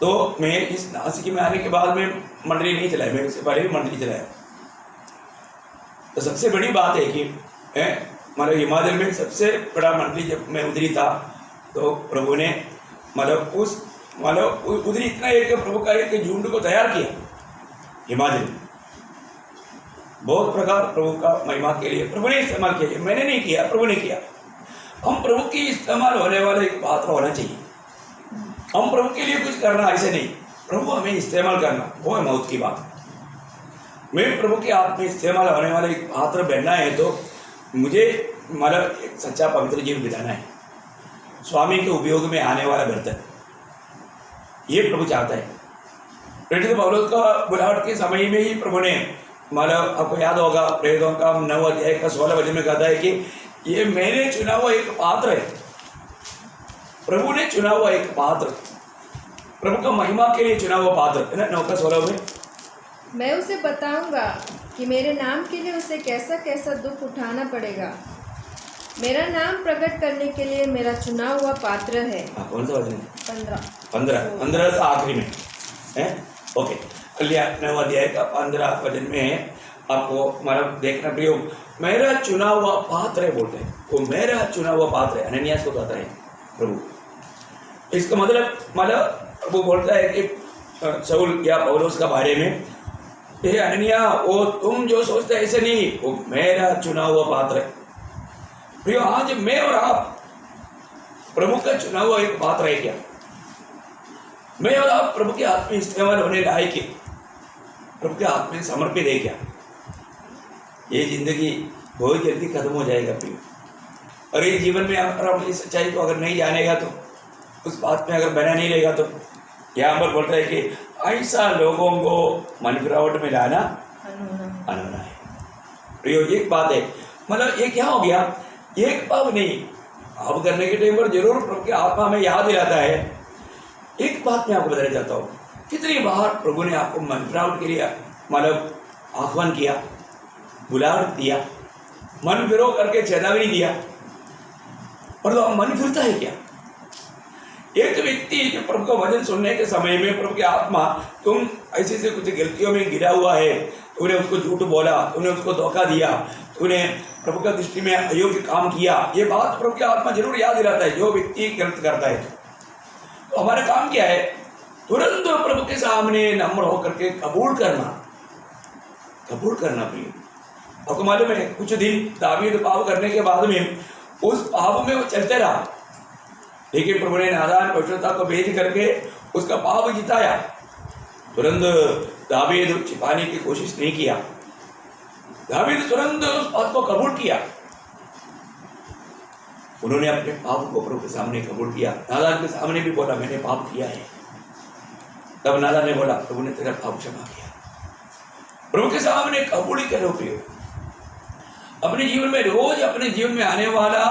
तो मैं इस नासिक में आने के बाद में मंडली नहीं चलाई, मैं इससे पहले भी मंडली चलाया। तो सबसे बड़ी बात है कि हमारे हिमाचल में सबसे बड़ा मंडली जब मैं उधरी था, तो प्रभु ने उधरी इतना एक प्रभु का एक झुंड को तैयार किया हिमाचल, बहुत प्रकार प्रभु का महिमा के लिए प्रभु ने इस्तेमाल किया, मैंने नहीं किया, प्रभु ने किया। हम प्रभु की इस्तेमाल होने वाले एक पात्र होना चाहिए। हम प्रभु के लिए कुछ करना ऐसे नहीं, प्रभु हमें इस्तेमाल करना, वो है मौत की बात। मैं प्रभु के हाथ में इस्तेमाल होने वाले एक पात्र बनना है, तो मुझे एक सच्चा पवित्र जीवन बिताना है, स्वामी के उपयोग में आने वाला बर्तन, ये प्रभु चाहता है। प्रेरित पौलुस का बुलाहट के समय में ही प्रभु ने, आपको याद होगा प्रेरितों का 9 अध्याय का 16 वचन में कहता है कि ये मैंने चुना हुआ एक पात्र है। प्रभु ने चुना हुआ एक पात्र, प्रभु का महिमा के लिए चुना हुआ पात्र, है ना। 9 का 16 में मैं उसे बताऊंगा कि मेरे नाम के लिए उसे कैसा कैसा दुख उठाना पड़ेगा। मेरा नाम प्रकट करने के लिए मेरा चुना हुआ पात्र है। कौन सा वचन? 15 का आखिरी में है। ओके, 9 अध्याय का 15 वचन में आपको देखना प्रयोग, मेरा चुना हुआ पात्र है बोलते हैं, वो मेरा चुना हुआ पात्र है। अनन्यास को कहता है प्रभु। इसका मतलब वो बोलता है कि शाऊल या पौलुस का बारे में, हे अनन्या, वो तुम जो सोचते ऐसे नहीं, वो मेरा चुना हुआ पात्र है। प्रियो, आज मैं और आप प्रभु का चुना हुआ एक पात्र है क्या? मैं और आप प्रभु के हाथ में इस्तेमाल होने लायक है, प्रभु के हाथ में समर्पित है क्या? ये जिंदगी बहुत जल्दी खत्म हो जाएगा प्रियो, और ये जीवन में अगर हम इस सच्चाई को अगर नहीं जानेगा, तो उस बात में अगर बना नहीं रहेगा, तो यहाँ पर बोलता है कि ऐसा लोगों को मन गिरावट में लाना अनहोना है। प्रियो, एक बात है, ये क्या हो गया, एक पाप नहीं, पाप करने के टाइम पर जरूर प्रभु के आत्मा में याद दिलाता है। एक बात मैं आपको बताना चाहता हूँ, कितनी बार प्रभु ने आपको मन गिरावट के लिए आह्वान किया, बुलावट दिया, मन फिरो करके चेतावनी दिया, और तो मन फिरता है क्या? एक व्यक्ति जो प्रभु का वचन सुनने के समय में प्रभु की आत्मा, तुम ऐसे से कुछ गलतियों में गिरा हुआ है, तूने उसको झूठ बोला, तूने उसको धोखा दिया, तूने प्रभु का दृष्टि में अयोग्य काम किया, ये बात प्रभु की आत्मा जरूर याद दिलाता है जो व्यक्ति गलत करता है। तो हमारा काम क्या है? तुरंत प्रभु के सामने नम्र होकर के कबूल करना प्रिय। आपको मालूम है, कुछ दिन दावीद पाप करने के बाद में उस पाप में वो चलते रहा, लेकिन प्रभु ने नादान पवित्रता को भेज करके उसका पाप जिताया। तुरंत दावीद छिपाने की कोशिश नहीं किया, दावीद तुरंत उस बात को कबूल किया। उन्होंने अपने पाप को प्रभु के सामने कबूल किया। नादान के सामने भी बोला, मैंने पाप किया है। तब नादान ने बोला, प्रभु ने तेरा पाप क्षमा किया। प्रभु के सामने कबूल ही करो प्रियो। अपने जीवन में रोज अपने जीवन में आने वाला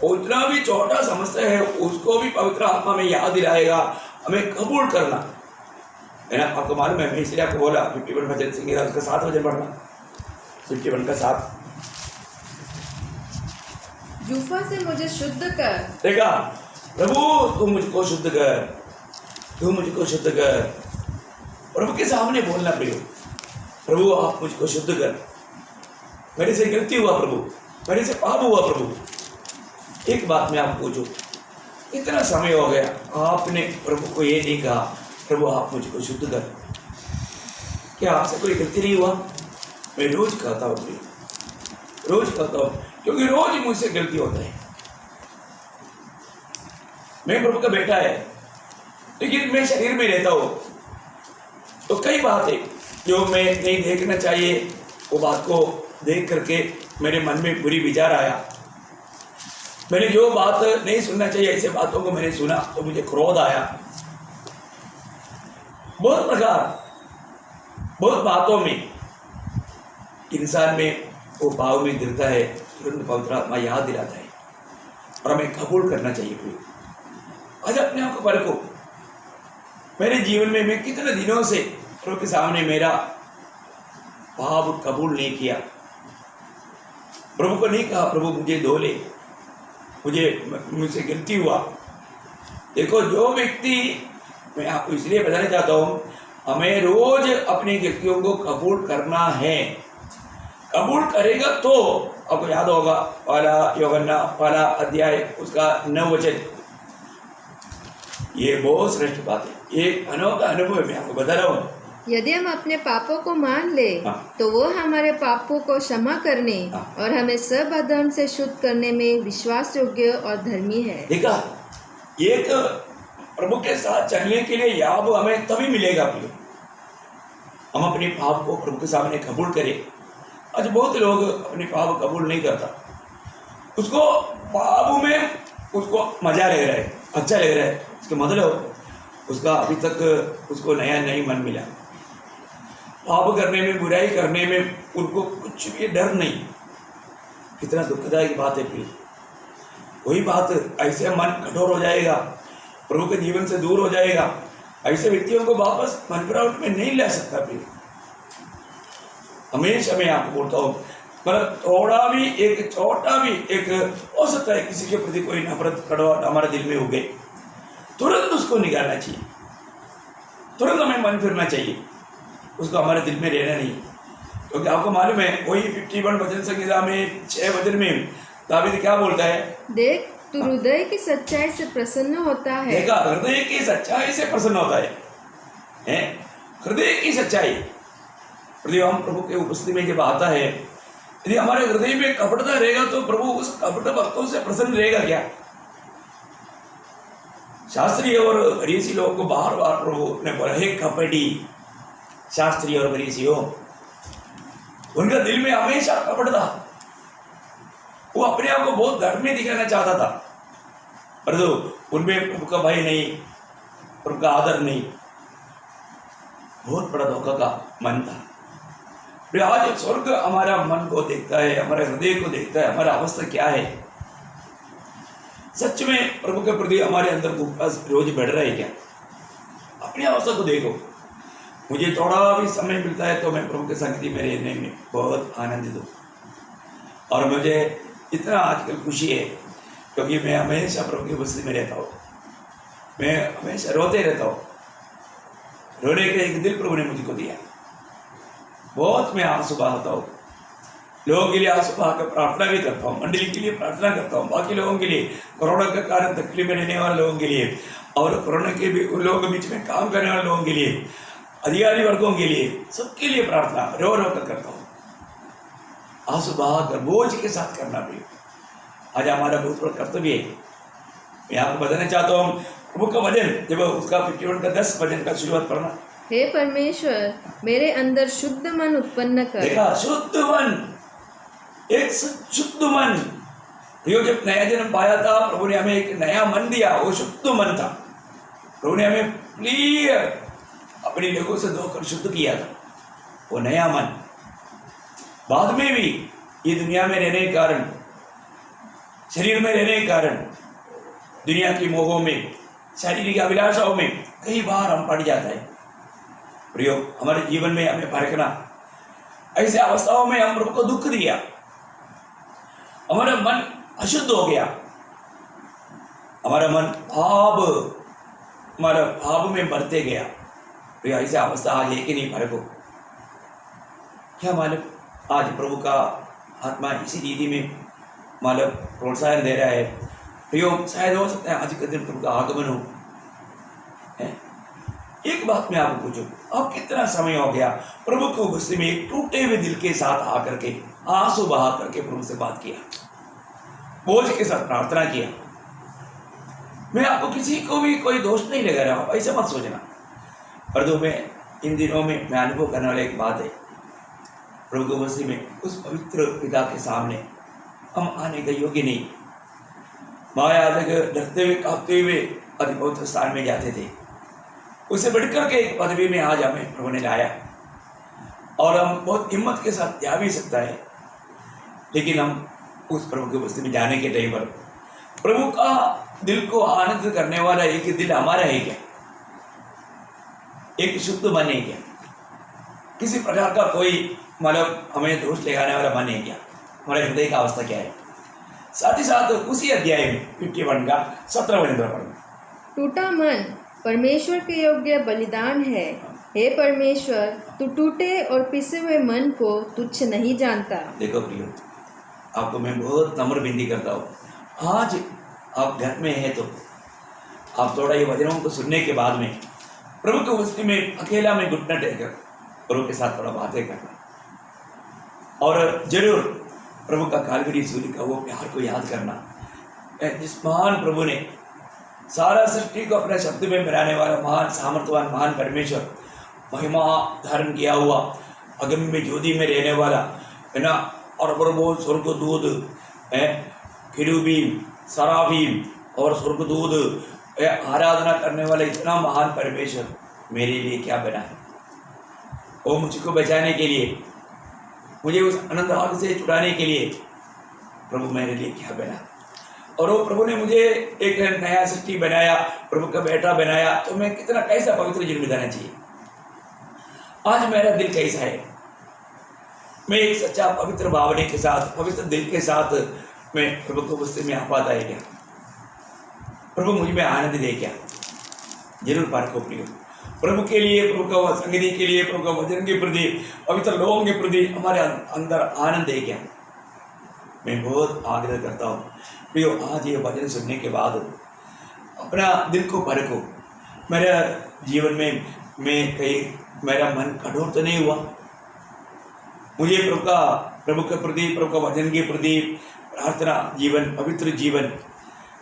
उतना भी छोटा समस्या है, उसको भी पवित्र आत्मा में याद दिलाएगा, हमें कबूल करना है ना। आपको मालूम है, मैं इसलिए आपको बोला 51 भजन संगीत उसका 7 वचन पढ़ना, 51 का 7। जूफा से मुझे शुद्ध कर। देखा, प्रभु तू मुझको शुद्ध कर, तू मुझको शुद्ध कर। प्रभु के सामने बोलना प्रियो, प्रभु आप मुझको शुद्ध कर, मेरे से गलती हुआ प्रभु, मेरे से पाप हुआ प्रभु। एक बात मैं आपको पूछूं, इतना समय हो गया आपने प्रभु को ये नहीं कहा, प्रभु आप मुझको शुद्ध कर। क्या आपसे कोई गलती नहीं हुआ? मैं रोज कहता हूँ प्रिय, रोज कहता हूँ, क्योंकि रोज मुझसे गलती होता है। मैं प्रभु का बेटा है, लेकिन मैं शरीर में रहता हूँ, तो कई बातें जो मैं नहीं देखना चाहिए, वो बात को देख करके मेरे मन में बुरी विचार आया। मैंने जो बात नहीं सुनना चाहिए, ऐसे बातों को मैंने सुना तो मुझे क्रोध आया। बहुत प्रकार, बहुत बातों में इंसान में वो भाव में गिरता है, तुरंत पवित्र आत्मा याद दिलाता है और हमें कबूल करना चाहिए। फिर आज अपने आप को परखो, मेरे जीवन में मैं कितने दिनों से प्रभु के सामने मेरा भाव कबूल नहीं किया, प्रभु को नहीं कहा प्रभु मुझे धो ले, मुझसे गलती हुआ। देखो, जो व्यक्ति, मैं आपको इसलिए बताना चाहता हूँ, हमें रोज अपनी गलतियों को कबूल करना है। कबूल करेगा तो आपको याद होगा पहला यूहन्ना पहला अध्याय उसका 9 वचन, ये बहुत श्रेष्ठ बात है, एक अनोखा अनुभव मैं आपको बता रहा हूँ। यदि हम अपने पापों को मान ले तो वो हमारे पापों को क्षमा करने और हमें सब अधर्म से शुद्ध करने में विश्वास योग्य और धर्मी है। देखा, एक प्रभु के साथ चलने के लिए याब हमें तभी मिलेगा प्रिय, हम अपने पाप को प्रभु के सामने कबूल करें। आज बहुत लोग अपने पाप कबूल नहीं करता, उसको पाप में उसको मजा लग रहा है, अच्छा लग रहा है, इसका मतलब उसका अभी तक उसको नया नहीं मन मिला। पाप करने में, बुराई करने में उनको कुछ भी डर नहीं। कितना दुखदायक बात है प्रिय। वही बात, ऐसे मन कठोर हो जाएगा, प्रभु के जीवन से दूर हो जाएगा, ऐसे व्यक्तियों को वापस मन फिरावट में नहीं ला सकता प्रिय। हमेशा मैं आपको बोलता हूँ, मतलब थोड़ा भी, एक छोटा भी एक हो सकता है किसी के प्रति कोई नफरत कड़वाहट हमारे दिल में हो गई, तुरंत उसको निकालना चाहिए, तुरंत हमें मन फिरना चाहिए, उसको हमारे दिल में रहना नहीं। क्योंकि आपको मालूम है, वही 51 भजन संहिता में 6 भजन में दावीद क्या बोलता है, देख तू हृदय की सच्चाई से प्रसन्न होता है। देखा, हृदय की सच्चाई से प्रसन्न होता है? हृदय की सच्चाई। यदि हम प्रभु के उपस्थिति में जब आता है, यदि हमारे हृदय में कपटता रहेगा तो प्रभु उस कपट भक्तों से प्रसन्न रहेगा क्या? शास्त्रीय और फरीसी लोगों को बार बार प्रभु ने बोला, हे कपटी शास्त्रीय और फरीसियों, उनका दिल में हमेशा कपट था, वो अपने आप को बहुत धर्मी दिखाना चाहता था, परंतु उनमें प्रभु का भय नहीं, प्रभु का आदर नहीं। बहुत बड़ा धोखा का मन था। आज स्वर्ग हमारा मन को देखता है, हमारे हृदय को देखता है, हमारा अवस्था क्या है। सच में प्रभु के प्रति हमारे अंदर विश्वास रोज बढ़ रहा है क्या? अपनी अवस्था को देखो। मुझे थोड़ा भी समय मिलता है तो मैं प्रभु के संगति में रहने में बहुत आनंदित हूँ, और मुझे इतना आजकल खुशी है क्योंकि मैं हमेशा प्रभु की उपस्थिति में रहता हूँ। मैं हमेशा रोते रहता हूँ, रोने का एक दिल प्रभु ने मुझको दिया। बहुत मैं आंसू बहाता हूँ, लोगों के लिए आंसू बहाकर प्रार्थना भी करता हूँ, मंडली के लिए प्रार्थना करता हूँ, बाकी लोगों के लिए, कोरोना के कारण तकलीफ में रहने वाले लोगों के लिए, और कोरोना के भी उन लोगों के बीच में काम करने वाले लोगों के लिए, अधिकारी वर्गों के लिए, सबके लिए प्रार्थना रो रो कर करता हूँ, आंसू बहाकर बोझ के साथ करना भी आज हमारा बहुत बड़ा कर्तव्य है। मैं आपको बताना चाहता हूँ, प्रभु का वचन जब उसका 51 का 10 वचन का शुरुआत पढ़ना, हे परमेश्वर मेरे अंदर शुद्ध मन उत्पन्न कर। देखा, शुद्ध मन, एक शुद्ध मन। यो जब नया जन्म पाया था, प्रभु ने हमें एक नया मन दिया, वो शुद्ध मन था। प्रभु ने हमें क्लियर अपनी लोगों से धोकर शुद्ध किया था, वो नया मन। बाद में भी ये दुनिया में रहने के कारण, शरीर में रहने के कारण, दुनिया की मोहों में, शारीरिक अभिलाषाओं में कई बार हम पड़ जाता है। प्रियो, हमारे जीवन में हमें परखना, ऐसे अवस्थाओं में हम प्रभु को दुख दिया, हमारा मन अशुद्ध हो गया, हमारा मन भाव में बढ़ते गया। प्रियो, ऐसे अवस्था आज है कि नहीं परखो। क्या मालूम, आज प्रभु का आत्मा इसी रीति में मालूम प्रोत्साहन दे रहा है। प्रियो, शायद हो सकता है आज के दिन प्रभु का आगमन हो। एक बात मैं आपको पूछूं, अब कितना समय हो गया प्रभु को गुस्से में एक टूटे हुए दिल के साथ आकर के आंसू बहा करके प्रभु से बात किया, बोझ के साथ प्रार्थना किया। मैं आपको किसी को भी कोई दोष नहीं लगा रहा हूं, ऐसा मत सोचना। परंतु मैं इन दिनों में मैं अनुभव करने वाला एक बात है, प्रभु को मसीह में उस पवित्र पिता के सामने हम आने के योग्य नहीं। महायाजक डरते हुए कांपते हुए अति पवित्र स्थान में जाते थे, उससे बढ़कर के एक पदवी में आज हमें प्रभु ने लाया और हम बहुत हिम्मत के साथ जा भी सकता है, लेकिन हम उस प्रभु के बस्ती में जाने के टाइम पर प्रभु का दिल को आनंद करने वाला एक दिल हमारा है क्या? एक शुद्ध मन है क्या? किसी प्रकार का कोई मतलब हमें दोष लगाने वाला मन है क्या? हमारे हृदय का अवस्था क्या है? साथ ही साथ उसी अध्याय में 51 का 17 पढ़ना। टूटा मन परमेश्वर के योग्य बलिदान है। हे परमेश्वर, तू टूटे और पिसे हुए मन को तुच्छ नहीं जानता। देखो प्रियो, आपको मैं बहुत नम्र विनती करता हूँ, आज आप घर में हैं तो आप थोड़ा ये वचनों को सुनने के बाद में प्रभु के बस्ती में अकेला में घुटना टेककर प्रभु के साथ थोड़ा बातें करना और जरूर प्रभु का कालवरी सूर्य का वो प्यार को याद करना। जिस महान प्रभु ने सारा सृष्टि को अपने शब्द में मिलाने वाला महान सामर्थ्यवान महान परमेश्वर, महिमा धारण किया हुआ अगम्य ज्योति में रहने वाला है ना, और प्रभु स्वर्गदूत है, किरूबीम सराफीम और स्वर्गदूत आराधना करने वाला इतना महान परमेश्वर मेरे लिए क्या बना है? वो मुझको बचाने के लिए, मुझे उस अनंत आग से छुड़ाने के लिए प्रभु मेरे लिए क्या बना। और वो प्रभु ने मुझे एक नया सृष्टि बनाया, प्रभु का बेटा बनाया, तो मैं कितना कैसा पवित्र जीवन बिताना चाहिए। आज मेरा दिल कैसा है? मैं एक सच्चा पवित्र भावना के साथ, पवित्र दिल के साथ मैं प्रभु को बस्ती में आ पाता है क्या? प्रभु मुझ में आनंद दे क्या? जरूर पारखो प्रियो, प्रभु के लिए, प्रभु का संगति के लिए, प्रभु का वचन के प्रति, पवित्र लोगों के प्रति हमारे अंदर आनंद है क्या? मैं बहुत आग्रह करता हूँ प्रियो, आज ये वचन सुनने के बाद अपना दिल को परखो। मेरा जीवन में मैं कहीं मेरा मन कठोर तो नहीं हुआ? मुझे प्रभु के प्रति, प्रभु का वचन के प्रति प्रार्थना जीवन, पवित्र जीवन,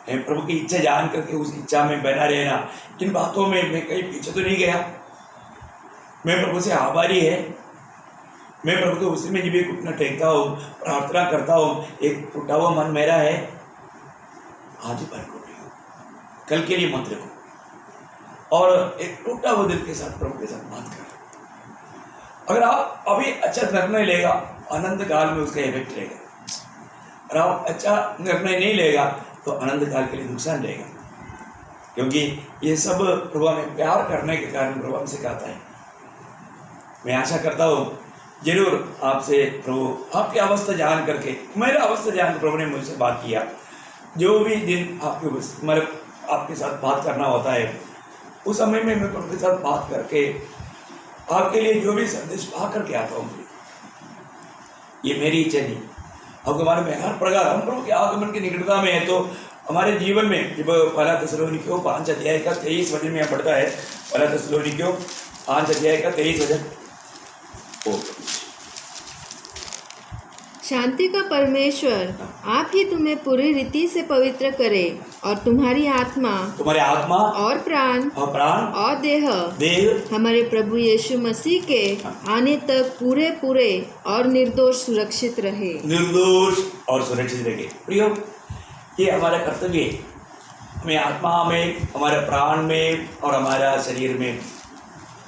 प्रभु की इच्छा जान करके उस इच्छा में बना रहना, इन बातों में मैं कहीं पीछे तो नहीं गया। मैं प्रभु से आभारी है। मैं प्रभु को उसी में जब भी घुटना टेकता हूँ, प्रार्थना करता हूँ, एक टूटा हुआ मन मेरा है, आज ही पर कल के लिए मत रखो और एक टूटा हुआ दिल के साथ प्रभु के साथ बात करो। अगर आप अभी अच्छा निर्णय लेगा, अनंत काल में उसका इफेक्ट रहेगा। अगर आप अच्छा निर्णय नहीं लेगा तो अनंत काल के लिए नुकसान रहेगा, क्योंकि ये सब प्रभु में प्यार करने के कारण प्रभु हमसे कहता है। मैं आशा करता हूँ जरूर आपसे प्रभु आपकी अवस्था जान करके, मेरा अवस्था जान कर प्रभु ने मुझसे बात किया। जो भी दिन आपके मतलब आपके साथ बात करना होता है, उस समय में मैं प्रभु के साथ बात करके आपके लिए जो भी संदेश पा करके आता हूँ। ये मेरी इच्छा नहीं, आपके बारे में हर प्रकार हम प्रभु के आगमन की निकटता में है तो हमारे जीवन में जब पहला थिस्सलुनीकियों 5 अध्याय का 23 वचन में पढ़ता है, पहला थिस्सलुनीकियों 5 अध्याय का 23 वचन, शांति का परमेश्वर आप ही तुम्हें पूरी रीति से पवित्र करे और तुम्हारी आत्मा और प्राण और देह हमारे प्रभु यीशु मसीह के आने तक पूरे पूरे और निर्दोष सुरक्षित रहे। प्रियो, ये हमारा कर्तव्य है। हमें आत्मा में, हमारे प्राण में और हमारा शरीर में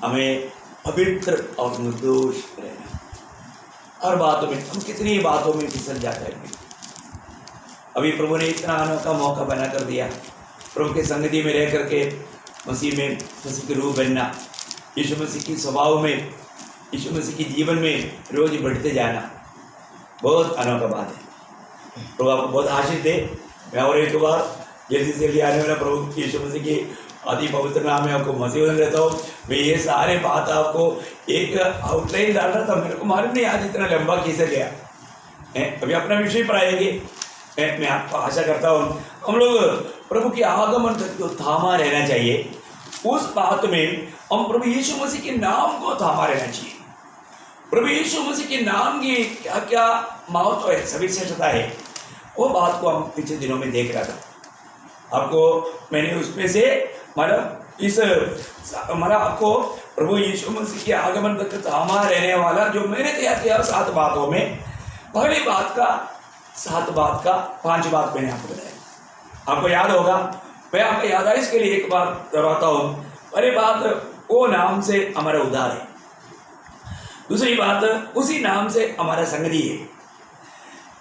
हमें पवित्र और निर्दोष रहना। हर बातों में हम कितनी बातों में फिसल जाते हैं। अभी प्रभु ने इतना अनोखा मौका बना कर दिया, प्रभु के संगति में रह करके मसीह में, मसीह के रूप बनना, यीशु मसीह की स्वभाव में, यीशु मसीह की जीवन में रोज बढ़ते जाना, बहुत अनोखा बात है। प्रभु आपको बहुत आशीष दे। मैं और एक बार जल्दी से जल्दी आने वाला प्रभु यीशु मसीह की अति पवित्र नाम में आपको मसीह बन रहता हूँ। मैं ये सारे बात आपको एक आउटलाइन डाल रहा था, मेरे को मालूम नहीं आज इतना लंबा खींचा गया। अभी अपना विषय पर आएंगे। मैं आपको आशा करता हूँ हम लोग प्रभु के आगमन तक तो थामा रहना चाहिए, उस बात में हम प्रभु यीशु मसीह के नाम को थामा रहना चाहिए। प्रभु यीशु मसीह के नाम की क्या क्या महत्व है, सविशेषता है, वो बात को हम पिछले दिनों में देख रहा था। आपको मैंने उसमें से आपको प्रभु यीशु मसीह के आगमन तक थामा रहने वाला जो मैंने तैयार किया 7 बातों में, पहली बात का 7 बात का 5 बात मैंने आपको बताया। आपको याद होगा, मैं आपको याददाश्त के लिए एक बार दोहराता हूँ। पहली बात, वो नाम से हमारा उद्धार है। दूसरी बात, उसी नाम से हमारा संगति है।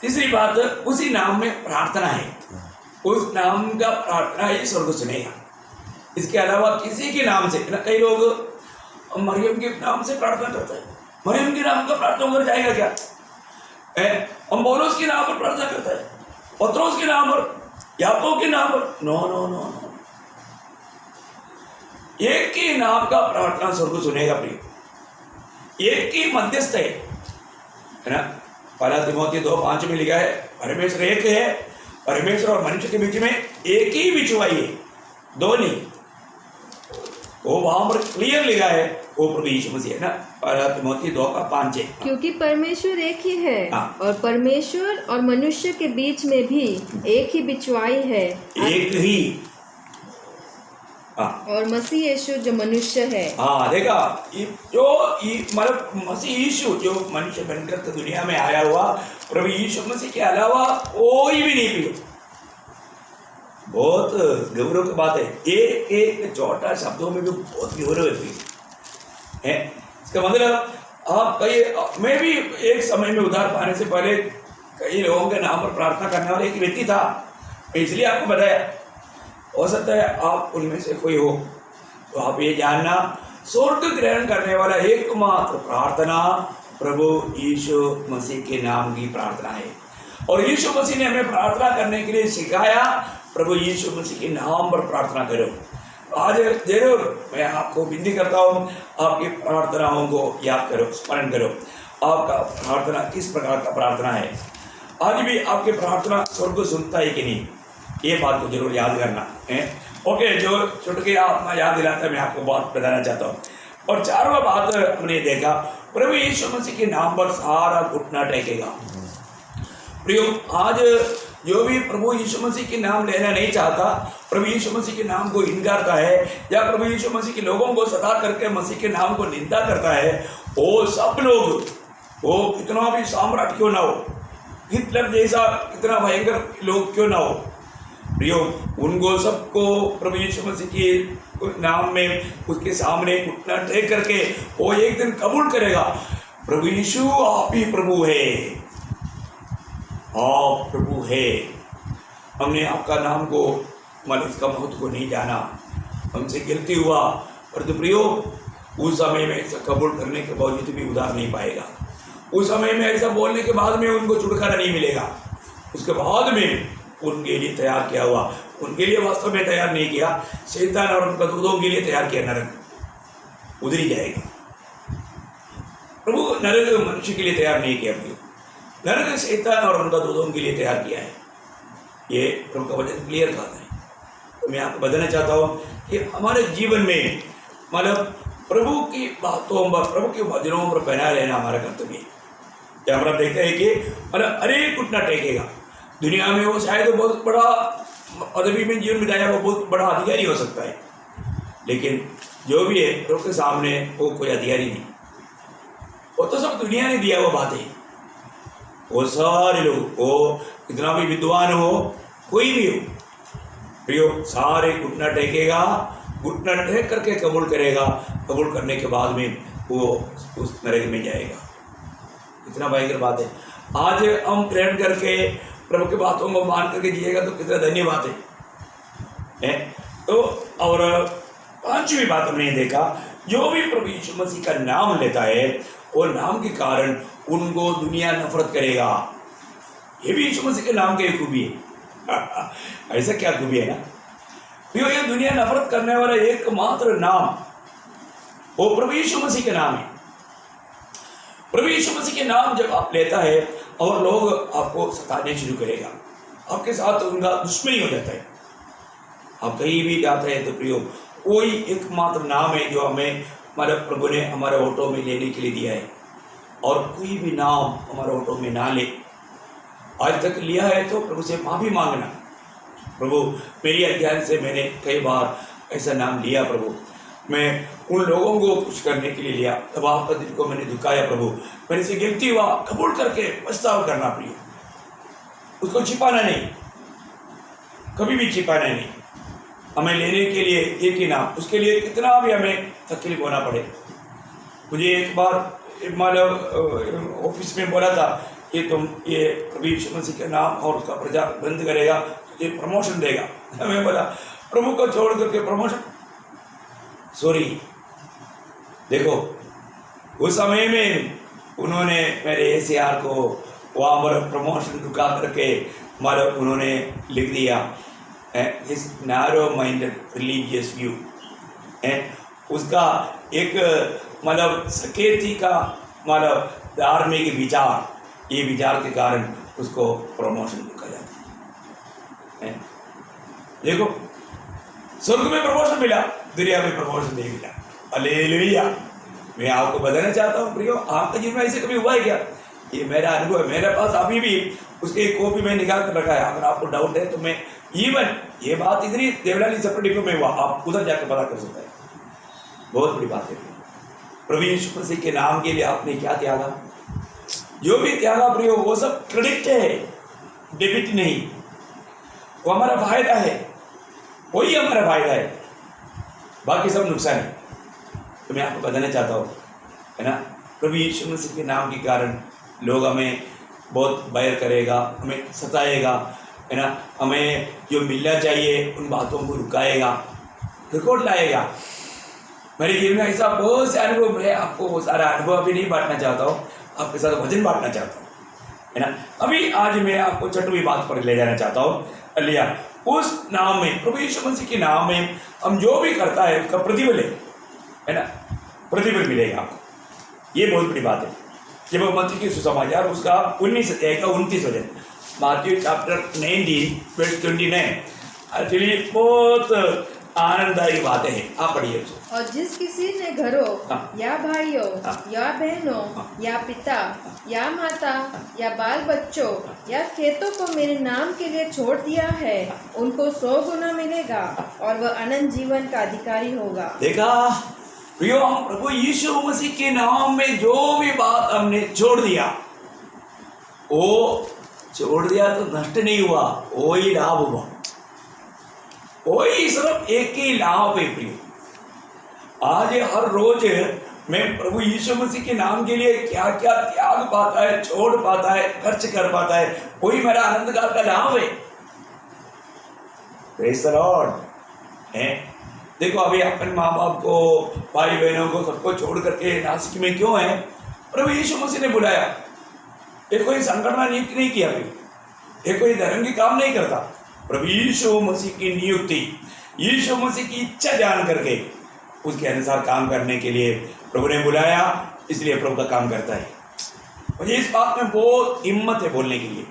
तीसरी बात, उसी नाम में प्रार्थना है। उस नाम का प्रार्थना ही स्वर्ग सुनेगा। इसके अलावा किसी के नाम से, कई लोग मरियम के नाम से प्रार्थना करते हैं। मरियम के नाम का प्रार्थना कर जाएगा क्या? हम पौलुस के नाम पर प्रार्थना करते हैं, पत्रोस के नाम पर, याकूब के नाम पर। नो नो नो नो, एक ही नाम का प्रार्थना स्वर्ग सुनेगा प्रिय। एक ही मध्यस्थ है ना। 1 तिमोथी 2:5 में लिखा है, परमेश्वर एक है, परमेश्वर और मनुष्य के बीच में एक ही बिचवाई है, 2 नहीं। वो वहां पर क्लियर लिखा है, वो प्रभु यीशु मसीह है ना। 1 तिमोथी 2:5 है। क्योंकि परमेश्वर एक ही है, हाँ। और परमेश्वर और मनुष्य के बीच में भी एक ही बिचवाई है, एक ही। और मसीह यीशु जो मनुष्य है। हाँ, देखा, मतलब मसीह यीशु जो मनुष्य बनकर तो दुनिया में आया हुआ, प्रभु यीशु मसीह के अलावा कोई भी नहीं पियो। बहुत गौरव की बात है। एक छोटा शब्दों में भी बहुत गौरव है। इसका मतलब आप मैं भी एक समय में उद्धार पाने से पहले कई लोगों के नाम पर प्रार्थना करने वाला एक व्यक्ति था। इसलिए आपको बताया, हो सकता है आप उनमें से कोई हो, तो आप ये जानना, स्वर्ग ग्रहण करने वाला एकमात्र प्रार्थना प्रभु यीशु मसीह के नाम की प्रार्थना है। और यीशु मसीह ने हमें प्रार्थना करने के लिए सिखाया, प्रभु यीशु मसीह के नाम पर प्रार्थना करो। आज जरूर मैं आपको विनती करता हूँ, आपकी प्रार्थनाओं को याद करो, स्मरण करो। आपका प्रार्थना किस प्रकार का प्रार्थना है? आज भी आपकी प्रार्थना स्वर्ग सुनता है कि नहीं, ये बात को जरूर याद करना है। ओके, जो छुटके आप याद दिलाता है, मैं आपको बात बताना चाहता हूँ। और 4वां बात हमने देखा, प्रभु यीशु मसीह के नाम पर सारा घुटना टेकेगा। प्रियो, आज जो भी प्रभु यीशु मसीह के नाम लेना नहीं चाहता, प्रभु यीशु मसीह के नाम को इनकारता है, या प्रभु यीशु मसीह के लोगों को सता करके मसीह के नाम को निंदा करता है, वो सब लोग, वो कितना भी साम्राट क्यों ना हो, हिटलर जैसा कितना भयंकर लोग क्यों ना हो, प्रियो, उनको सबको प्रभु यीशु मसीह के नाम में उसके सामने घुटना टेक करके वो एक दिन कबूल करेगा, प्रभु यीशु आप ही प्रभु है, आप प्रभु है। हमने आपका नाम को, मतलब इसका महत्व को नहीं जाना, हमसे गलती हुआ, परंतु प्रियो, उस समय में ऐसा कबूल करने के बावजूद भी उधार नहीं पाएगा। उस समय में ऐसा बोलने के बाद में उनको छुटकारा नहीं मिलेगा। उसके बाद में उनके लिए तैयार किया हुआ, उनके लिए वास्तव में तैयार नहीं किया, शैतान और उनका दूतों के लिए तैयार किया नरक, उधर ही जाएगा। प्रभु नरक मनुष्य के लिए तैयार नहीं किया, नरक शैतान और उनका दूतों के लिए तैयार किया है। ये प्रभु का वचन क्लियर कहता है। तो मैं आपको बताना चाहता हूँ कि हमारे जीवन में, मतलब प्रभु की बातों पर, प्रभु के वचनों पर बना रहना हमारा कर्तव्य है। जब हम देखते हैं कि मतलब अनेक घुटना टेकेगा दुनिया में, वो शायद बहुत बड़ा पदवी में जीवन बिताया, वो बहुत बड़ा अधिकारी हो सकता है, लेकिन जो भी है प्रभु के सामने वो कोई अधिकारी नहीं, वो तो सब दुनिया ने दिया वो बातें। वो सारे लोग, वो कितना भी विद्वान हो, कोई भी हो, प्रियो, सारे घुटना टेकेगा, घुटना टेक करके कबूल करेगा, कबूल करने के बाद में वो उस नरक में जाएगा। कितना भयंकर बात है। आज हम ग्रहण करके प्रभु की बातों को मान करके जिएगा तो कितना धन्यवाद है। तो और 5वीं बात हमने देखा, जो भी प्रभु यीशु मसीह का नाम लेता है, वो नाम के कारण उनको दुनिया नफरत करेगा। ये भी यीशु मसीह के नाम की खूबी है। ऐसा क्या खूबी है ना, तो ये दुनिया नफरत करने वाला एकमात्र नाम वो प्रभु यीशु मसीह के नाम है। प्रभु यीशु मसीह के नाम जब आप लेता है और लोग आपको सताने शुरू करेगा, आपके साथ उनका दुश्मनी हो जाता है। आप कहीं भी जाते हैं तो प्रियो, कोई एकमात्र नाम है जो हमें हमारे प्रभु ने हमारे ऑटो में लेने के लिए दिया है, और कोई भी नाम हमारे ऑटो में ना ले। आज तक लिया है तो प्रभु से माफ़ी मांगना। प्रभु मेरी अज्ञान से मैंने कई बार ऐसा नाम लिया प्रभु, मैं उन लोगों को खुश करने के लिए लिया, तब आपका दिल को मैंने दुखाया प्रभु, मेरे से गिनती हुआ, कबूल करके पछतावा करना प्रिय, उसको छिपाना नहीं, कभी भी छिपाना नहीं। हमें लेने के लिए एक ही नाम, उसके लिए कितना भी हमें तकलीफ होना पड़े। मुझे एक बार मतलब ऑफिस में बोला था कि तुम ये प्रभु यीशु मसीह के नाम और उसका प्रचार बंद करेगा तुझे प्रमोशन देगा। मैं बोला प्रभु को छोड़ करके प्रमोशन, सॉरी। देखो उस समय में उन्होंने मेरे ACR को वहाँ पर प्रमोशन रुका करके मतलब उन्होंने लिख दिया his narrow minded religious view, उसका एक मतलब सकेती का मतलब धार्मिक विचार, ये विचार के कारण उसको प्रमोशन रुका जाता है। देखो स्वर्ग में प्रमोशन मिला, दुनिया में प्रमोशन नहीं मिला। हालेलुया। मैं आपको बताना चाहता हूँ प्रियो, आपके जीवन में ऐसे कभी हुआ है क्या? ये मेरा अनुभव है, मेरे पास अभी भी उसकी एक कॉपी में निकाल कर रखा है। अगर आपको डाउट है तो मैं इवन ये बात इतनी देवलाली सेपरेट डिपो में हुआ, आप उधर जाकर पता कर सकते हैं। बहुत बड़ी बात है प्रभु यीशु मसीह के नाम के लिए आपने क्या त्यागा, जो भी त्यागा प्रियो वो सब क्रेडिट है, डेबिट नहीं। वो हमारा फायदा है, वही हमारा फायदा है, बाकी सब नुकसान है। तो मैं आपको बताना चाहता हूँ है ना, प्रभु यीशु मसीह के नाम के कारण लोग हमें बहुत बैर करेगा, हमें सताएगा है ना, हमें जो मिलना चाहिए उन बातों को रुकाएगा, रिकॉर्ड लाएगा। मेरे जीवन में ऐसा बहुत से अनुभव है, आपको वो सारा अनुभव अभी नहीं बांटना चाहता हूँ, आपके साथ वचन बांटना चाहता हूँ है ना। अभी आज मैं आपको छठवीं बात पर ले जाना चाहता हूँ। अलिया उस नाम में, प्रभु यीशु मसीह के नाम में हम जो भी करता है उसका प्रतिफल है ना, प्रतिफल मिलेगा आपको। ये बहुत बड़ी बात है। जब मत्ती की सुसमाचार उसका 19 अध्याय का 29 वचन, मैथ्यू चैप्टर 19 वर्स 29, एक्चुअली बहुत आनंददायी बातें हैं, आप पढ़िए। और जिस किसी ने घरों या भाइयों या बहनों या पिता या माता या बाल बच्चों या खेतों को मेरे नाम के लिए छोड़ दिया है, उनको 100 गुना मिलेगा और वह अनंत जीवन का अधिकारी होगा। देखा प्रियो, हम प्रभु यीशु मसीह के नाम में जो भी बात हमने छोड़ दिया, वो छोड़ दिया तो नष्ट नहीं हुआ, वो ही लाभ हुआ। वही सिर्फ एक ही लाभ है प्रियो। आज हर रोज मैं प्रभु यीशु मसीह के नाम के लिए क्या क्या त्याग पाता है, छोड़ पाता है, खर्च कर पाता है, वही मेरा आनंद काल का लाभ है। प्रेज़ द लॉर्ड है। देखो अभी अपने माँ बाप को, भाई बहनों को, सबको छोड़ करके नासिक में क्यों है? प्रभु यीशु मसीह ने बुलाया। ये कोई संगठन नियुक्त नहीं किया, ये कोई धर्म की काम नहीं करता। प्रभु यीशु मसीह की नियुक्ति, यीशु मसीह की इच्छा जान करके उसके अनुसार काम करने के लिए प्रभु ने बुलाया, इसलिए प्रभु का काम करता है। मुझे इस बात में बहुत हिम्मत है बोलने के लिए,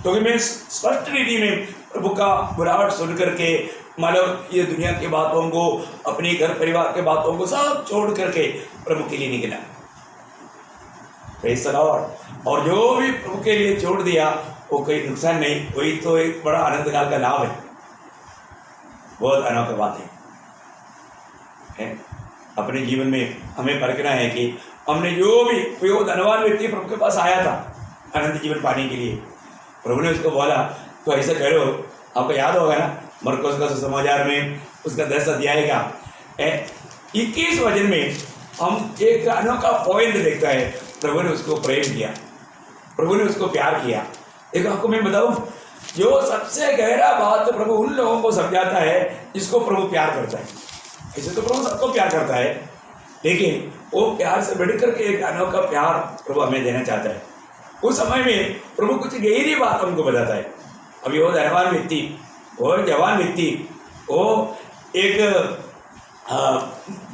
क्योंकि मैं स्पष्ट रीति में प्रभु का बुलाहट सुन करके मतलब ये दुनिया की बातों को, अपने घर परिवार के बातों को सब छोड़ करके प्रभु के लिए निकला। Praise the Lord. और जो भी प्रभु के लिए छोड़ दिया वो कोई नुकसान नहीं, वही तो एक बड़ा आनंद काल का लाभ है। बहुत अनोखी बात है। अपने जीवन में हमें परखना है कि हमने जो भी, कोई धनवान व्यक्ति प्रभु के पास आया था अनंत जीवन पाने के लिए, प्रभु ने उसको बोला तो ऐसा करो। आपको याद होगा ना, मरकुस का सुसमाचार में उसका 10 अध्याय का 21 वचन में हम एक अनोखा पॉइंट देखता है। प्रभु ने उसको प्रेम किया, प्रभु ने उसको प्यार किया। देखो आपको मैं बताऊं, जो सबसे गहरा बात प्रभु उन लोगों को समझाता है जिसको प्रभु प्यार करता है। ऐसे तो प्रभु सबको प्यार करता है, लेकिन वो प्यार से बढ़ करके एक अनोखा प्यार प्रभु हमें देना चाहता है। उस समय में प्रभु कुछ गहरी बात हमको बताता है। अभी वो धनवान व्यक्ति, वो जवान व्यक्ति, वो एक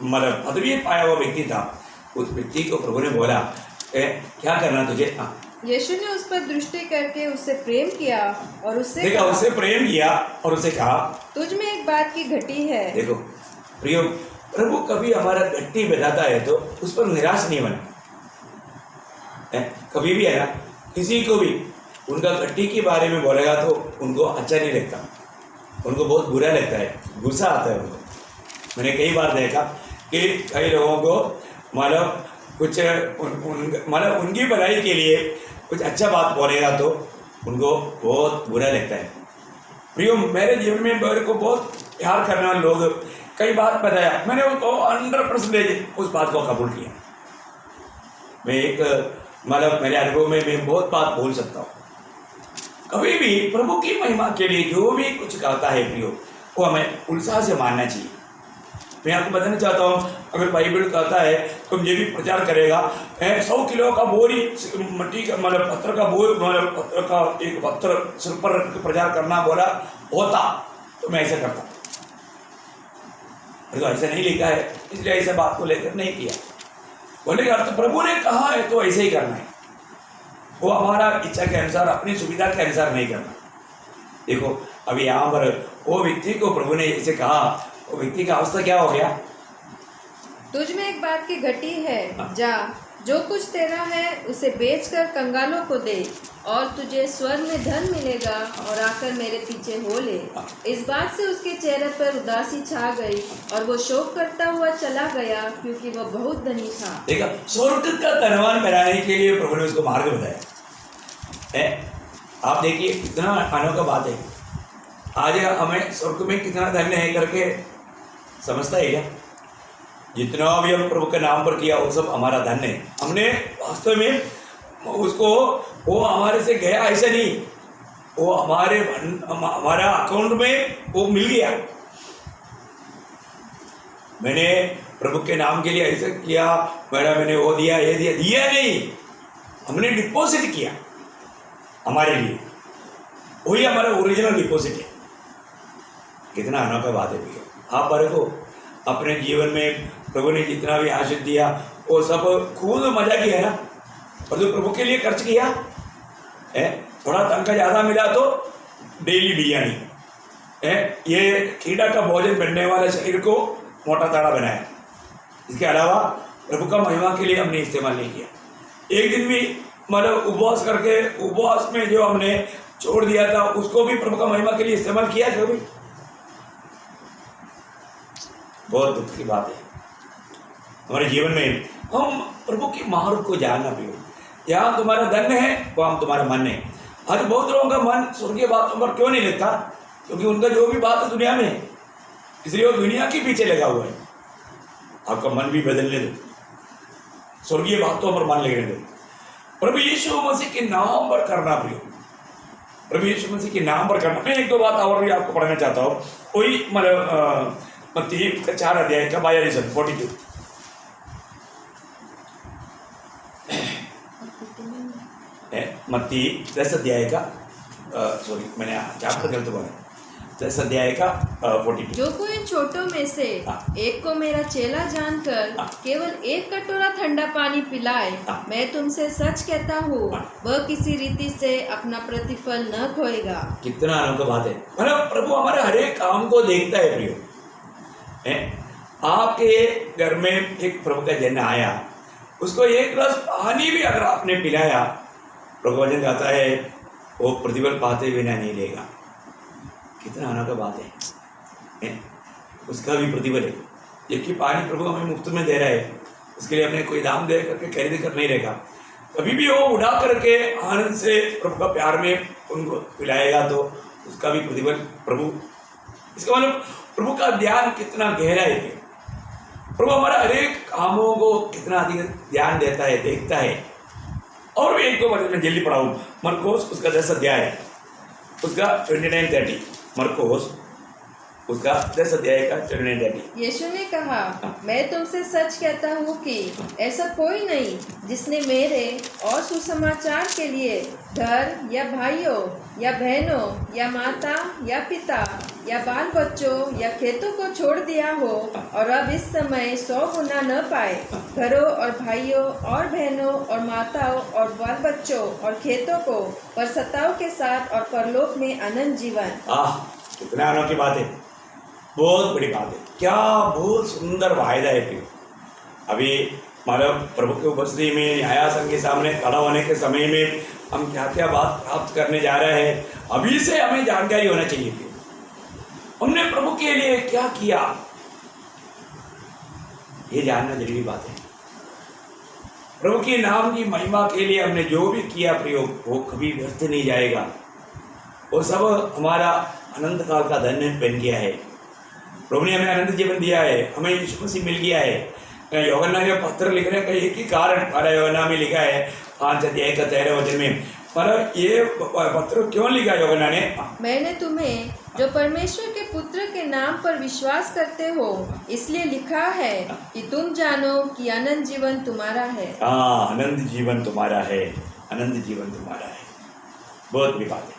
मतलब पदवी पाया हुआ व्यक्ति था। उस व्यक्ति को प्रभु ने बोला क्या करना तुझे? यीशु ने उस पर दृष्टि करके उससे प्रेम किया और उससे देखा, उससे प्रेम किया और उसे कहा, तुझ में एक बात की घटी है। देखो प्रियो, प्रभु कभी हमारा गट्टी बताता है तो उस पर निराश नहीं बना। कभी भी है ना, किसी को भी उनका गट्टी के बारे में बोलेगा तो उनको अच्छा नहीं लगता, उनको बहुत बुरा लगता है, गुस्सा आता है उनको। मैंने कई बार देखा कि कई लोगों को मतलब कुछ मतलब उनकी भलाई के लिए कुछ अच्छा बात बोलेगा तो उनको बहुत बुरा लगता है। प्रियो, मेरे जीवन में मेरे को बहुत प्यार करने वाले लोग कई बात बताया, मैंने उसको 100% उस बात को कबूल किया। मैं एक मतलब मेरे अनुभव में मैं बहुत बात बोल सकता हूँ। कभी भी प्रभु की महिमा के लिए जो भी कुछ कहता है प्रियो, वो हमें उत्साह से मानना चाहिए। मैं आपको बताना चाहता हूँ, अगर बाइबल कहता है तुम ये भी प्रचार करेगा, 100 किलो का बोरी मिट्टी का मतलब पत्थर का बोर मतलब पत्थर का एक पत्थर सिर पर रख के प्रचार करना बोला होता तो मैं ऐसा करता, तो ऐसा नहीं लिखा है, इसलिए ऐसा बात को लेकर नहीं किया। बोलेगा तो प्रभु ने कहा है तो ऐसे ही करना है, वो हमारा इच्छा के अनुसार अपनी सुविधा के अनुसार नहीं करना। देखो अभी यहाँ पर वो व्यक्ति को प्रभु ने ऐसे कहा, वो व्यक्ति का अवस्था क्या हो गया? तुझ में एक बात की घटी है, जा जो कुछ तेरा है उसे बेचकर कंगालों को दे और तुझे स्वर्ग में धन मिलेगा और आकर मेरे पीछे हो ले। इस बात से उसके चेहरे पर उदासी छा गई और वो शोक करता हुआ चला गया क्योंकि वह बहुत धनी था। देखा, स्वर्ग का धनवान बनाने के लिए प्रभु ने उसको मार्ग बताया है। आप देखिए कितना अनोखा बात है। आज हमें स्वर्ग में कितना धन्य है करके समझता है क्या? जितना भी हम प्रभु के नाम पर किया वो सब हमारा धन्य है। हमने वास्तव में उसको वो हमारे से गया ऐसा नहीं, वो हमारा अकाउंट में वो मिल गया। मैंने प्रभु के नाम के लिए ऐसा किया, मैंने वो दिया ये दिया नहीं, हमने डिपॉजिट किया हमारे लिए, वही हमारा ओरिजिनल डिपॉजिट है। कितना अनोखा बात है भैया। आप बारे को अपने जीवन में प्रभु ने जितना भी आशीष दिया वो सब खूब मजा किया ना, और जो प्रभु के लिए खर्च किया है, थोड़ा तनख्वाह ज़्यादा मिला तो डेली बिरयानी है, ये कीड़ा का भोजन बनने वाले शरीर को मोटा ताड़ा बनाया। इसके अलावा प्रभु का महिमा के लिए हमने इस्तेमाल नहीं किया। एक दिन भी मतलब उपवास करके उपवास में जो हमने छोड़ दिया था उसको भी प्रभु का महिमा के लिए इस्तेमाल किया कभी? बहुत दुख की बात है। हमारे जीवन में हम प्रभु की मार्ग को जानना भी हो। यहाँ तुम्हारा धन्य है, वहाँ तुम्हारा मन है। आज बहुत लोगों का मन स्वर्गीय बातों पर क्यों नहीं लगता? क्योंकि उनका जो भी बात है दुनिया में है, इसलिए वो दुनिया के पीछे लगा हुआ है। आपका मन भी बदलने दो, स्वर्गीय बातों पर मन लगने दो। प्रभु यीशु मसीह के नाम पर करना प्रिय, प्रभु यीशु मसीह के नाम पर करना। मैं एक दो बात और भी आपको पढ़ना चाहता हूँ। वही मतलब मत्ती 4 अध्याय का 42 मत्ती 10 अध्याय का सॉरी मैंने चैप्टर गलत बोला, 10 अध्याय का 42। जो कोई छोटों में से एक को मेरा चेला जानकर केवल एक कटोरा ठंडा पानी पिलाए, मैं तुमसे सच कहता हूँ वह किसी रीति से अपना प्रतिफल न खोएगा। कितना अनोखा बात है। मतलब प्रभु हमारे हर एक काम को देखता है प्रियो। आपके घर में एक प्रभु का जन आया, उसको एक गिलास पानी भी अगर आपने पिलाया, प्रभु वचन कहता है वो प्रतिफल पाते बिना नहीं लेगा। कितना अनोखा बात है। उसका भी प्रतिफल है, जबकि पानी प्रभु हमें मुफ्त में दे रहा है, उसके लिए हमने कोई दाम दे करके खरीद कर नहीं रहेगा। कभी भी वो उड़ा करके आनंद से प्रभु का प्यार में उनको पिलाएगा तो उसका भी प्रतिफल प्रभु। इसका मतलब प्रभु का ध्यान कितना गहरा है। प्रभु हमारा हर एक कामों को कितना अधिक ध्यान देता है, देखता है। और भी एक दो बार मैं जल्दी पढ़ाऊँ। मरकोस उसका 10 अध्याय है, उसका 29-30। मरकोस उसका 10 अध्याय का 29-30। यीशु ने कहा, मैं तुमसे सच कहता हूँ कि ऐसा कोई नहीं जिसने मेरे और सुसमाचार के लिए घर या भाइयों या बहनों या माता या पिता या बाल बच्चों या खेतों को छोड़ दिया हो और अब इस समय 100 गुना न पाए, घरों और भाइयों और बहनों और माताओं और बाल बच्चों और खेतों को पर सताओं के साथ और परलोक में अनंत जीवन। कितना अनोखी बात है। बहुत बड़ी बात है। क्या बहुत सुंदर वायदा है फिर। अभी मतलब प्रभु की उपस्थिति में न्यायासन के सामने खड़ा होने के समय में हम क्या क्या बात प्राप्त करने जा रहे हैं, अभी से हमें जानकारी होना चाहिए फिर हमने प्रभु के लिए क्या किया, ये जानना जरूरी बात है। प्रभु के नाम की महिमा के लिए हमने जो भी किया प्रयोग वो कभी व्यर्थ नहीं जाएगा। वो सब हमारा अनंत काल का धन बन गया है। प्रभु ने हमें अनंत जीवन दिया है, हमें यीशु मसीह मिल गया है। यूहन्ना के पत्र लिखने का एक ही कारण हमारा यूहन्ना में लिखा है 5 अध्याय का 13 वचन में। मतलब ये पत्र क्यों लिखा यूहन्ना ने? मैंने तुम्हें जो परमेश्वर के पुत्र के नाम पर विश्वास करते हो इसलिए लिखा है कि तुम जानो कि अनंत जीवन तुम्हारा है। हाँ, अनंत जीवन तुम्हारा है, अनंत जीवन तुम्हारा है। बहुत बड़ी बात है।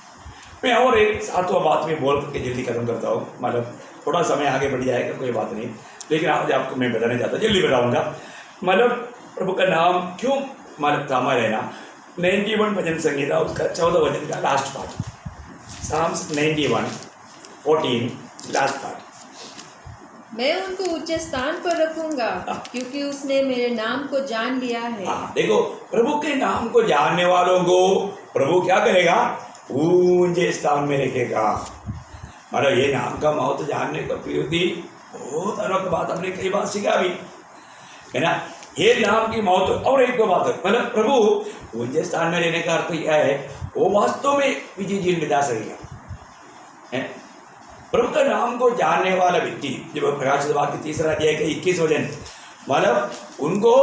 मैं और एक 7वां बात में बोल करके जल्दी खत्म करता हूँ, मतलब थोड़ा समय आगे बढ़ जाएगा, कोई बात नहीं, लेकिन आज आपको मैं बताना चाहता हूँ, जल्दी बताऊँगा। मतलब प्रभु का नाम क्यों मतलब थामा रहना। 91 भजन संगीता उसका 14 भजन का last part, Psalms 91:14 last part. मैं उनको ऊंचे स्थान पर रखूंगा क्योंकि उसने मेरे नाम को जान लिया है। देखो, प्रभु के नाम को जानने वालों को प्रभु क्या करेगा? ऊंचे स्थान में रखेगा। मतलब ये नाम का महत्व जानने का प्रयोगी बहुत अनोखी बात हमने कई बार सीखा भी है ना। ये नाम की महत्व। और एक दो बात है, मतलब प्रभु ऊंचे स्थान में रहने का अर्थ क्या है? वो वास्तव में विजय जीवन बिता सकेगा। प्रभु का नाम को जानने वाला व्यक्ति, जब प्रकाशित वाक्य 3 अध्याय का 21 वचन, मतलब उनको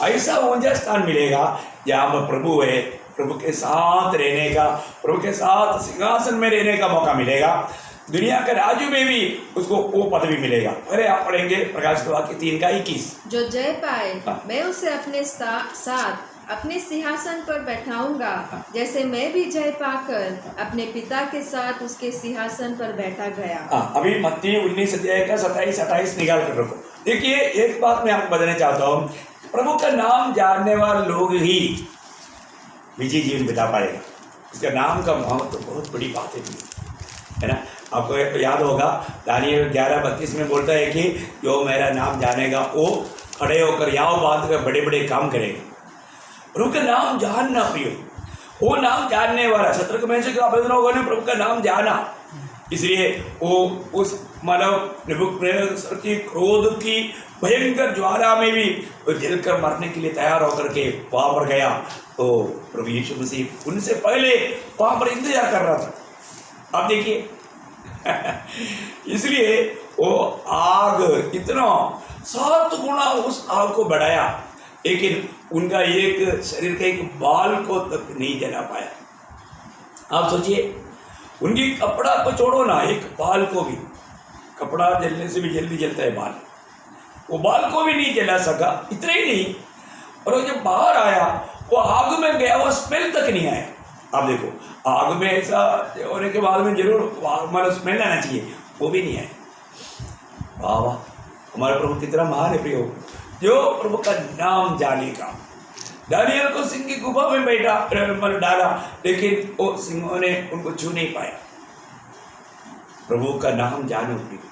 ऐसा ऊंचा स्थान मिलेगा जहाँ पर प्रभु है, प्रभु के साथ रहने का, प्रभु के साथ सिंहासन में रहने का मौका मिलेगा। दुनिया के राज्य में भी उसको वो पदवी मिलेगा। अरे आप पढ़ेंगे प्रकाशित वाक्य 3 का 21। जो जय पाए मैं उसे अपने साथ अपने सिंहासन पर बैठाऊंगा, जैसे मैं भी जय पाकर अपने पिता के साथ उसके सिंहासन पर बैठा गया। अभी मत्ती 19 अध्याय का 27-28 निकाल कर रखो। देखिए, एक बात मैं आपको बताना चाहता हूँ, प्रभु का नाम जानने वाले लोग ही विजय जीवन बिता पाएगा। इसका नाम का महत्व तो बहुत बड़ी बात है ना। आपको याद होगा दानियल 11:32 में बोलता है कि जो मेरा नाम जानेगा वो खड़े होकर याव बांध कर बड़े बड़े काम करेगा। प्रभु का नाम जानना प्रियो, वो नाम जानने वाला शत्रु में से अबेदनगो ने प्रभु का नाम जाना, इसलिए वो उस मानव नेबूकदनेस्सर की क्रोध की भयंकर ज्वाला में भी वो जलकर मरने के लिए तैयार होकर के वहाँ पर गया। तो प्रभु यीशु मसीह उनसे पहले वहाँ पर इंतजार कर रहा था। आप देखिए इसलिए वो आग इतना 7 गुना उस आग को बढ़ाया, लेकिन उनका एक शरीर का एक बाल को तक नहीं जला पाया। आप सोचिए, उनकी कपड़ा को छोड़ो ना, एक बाल को भी, कपड़ा जलने से भी जल्दी जलता है बाल, वो बाल को भी नहीं जला सका। इतना ही नहीं, और वो जब बाहर आया वो आग में गया, वो स्मेल तक नहीं आया। आप देखो, आग में ऐसा होने के बाद में जरूर मतलब स्मेल आना चाहिए, वो भी नहीं आया। वाह वाह, हमारे प्रभु कितना महान है प्रियो, जो प्रभु का नाम जानेगा। दानियल को सिंह की गुफा में बैठा मतलब डाला, लेकिन वो सिंहों ने उनको छू नहीं पाया। प्रभु का नाम जानो प्रियो,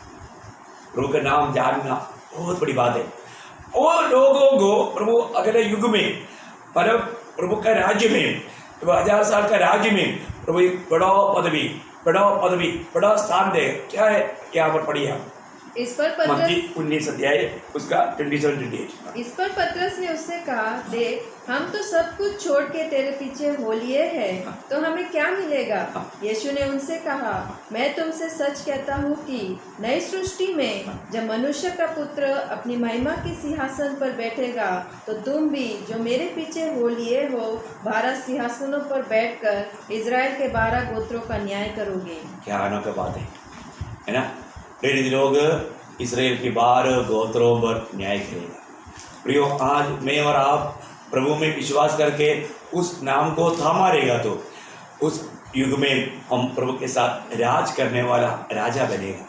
प्रभु का नाम जानना बहुत बड़ी बात है। वो लोगों को प्रभु अगले युग में, मतलब प्रभु का राज्य में, 1000 साल का राज्य में प्रभु एक बड़ा पदवी बड़ा स्थान दे। क्या है यहाँ पर पढ़िए, इस पर पतरस 19 अध्याय उसका 27-28। इस पर पतरस ने उससे कहा, देख हम तो सब कुछ छोड़ के तेरे पीछे हो लिए हैं, तो हमें क्या मिलेगा? यीशु ने उनसे कहा, मैं तुमसे सच कहता हूँ कि नई सृष्टि में जब मनुष्य का पुत्र अपनी महिमा के सिंहासन पर बैठेगा, तो तुम भी जो मेरे पीछे हो लिए हो 12 सिंहासनों पर बैठकर इजराइल के 12 गोत्रों का न्याय करोगे। क्या अनोखी बात है ना। प्रेरित लोग इसराइल के 12 गोत्रों पर न्याय करेगा। प्रियो, आज मैं और आप प्रभु में विश्वास करके उस नाम को थामा रहेगा, तो उस युग में हम प्रभु के साथ राज करने वाला राजा बनेगा।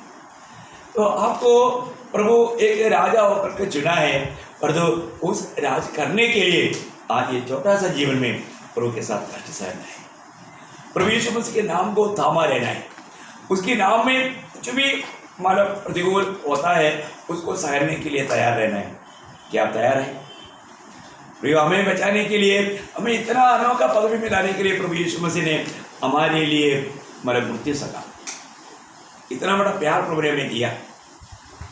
तो आपको प्रभु एक राजा होकर के चुना है, पर तो उस राज करने के लिए आज ये छोटा सा जीवन में प्रभु के साथ सहना है। प्रभु यीशु मसीह के नाम को थामा रहना है। उसके नाम में कुछ भी मतलब प्रतिकूल होता है उसको सहने के लिए तैयार रहना है। क्या आप तैयार हैं? प्रियो, हमें बचाने के लिए, हमें इतना अनोखा पदवी में लाने के लिए प्रभु यीशु मसीह ने हमारे लिए मतलब मृत्यु सका, इतना बड़ा प्यार प्रभु ने हमें दिया।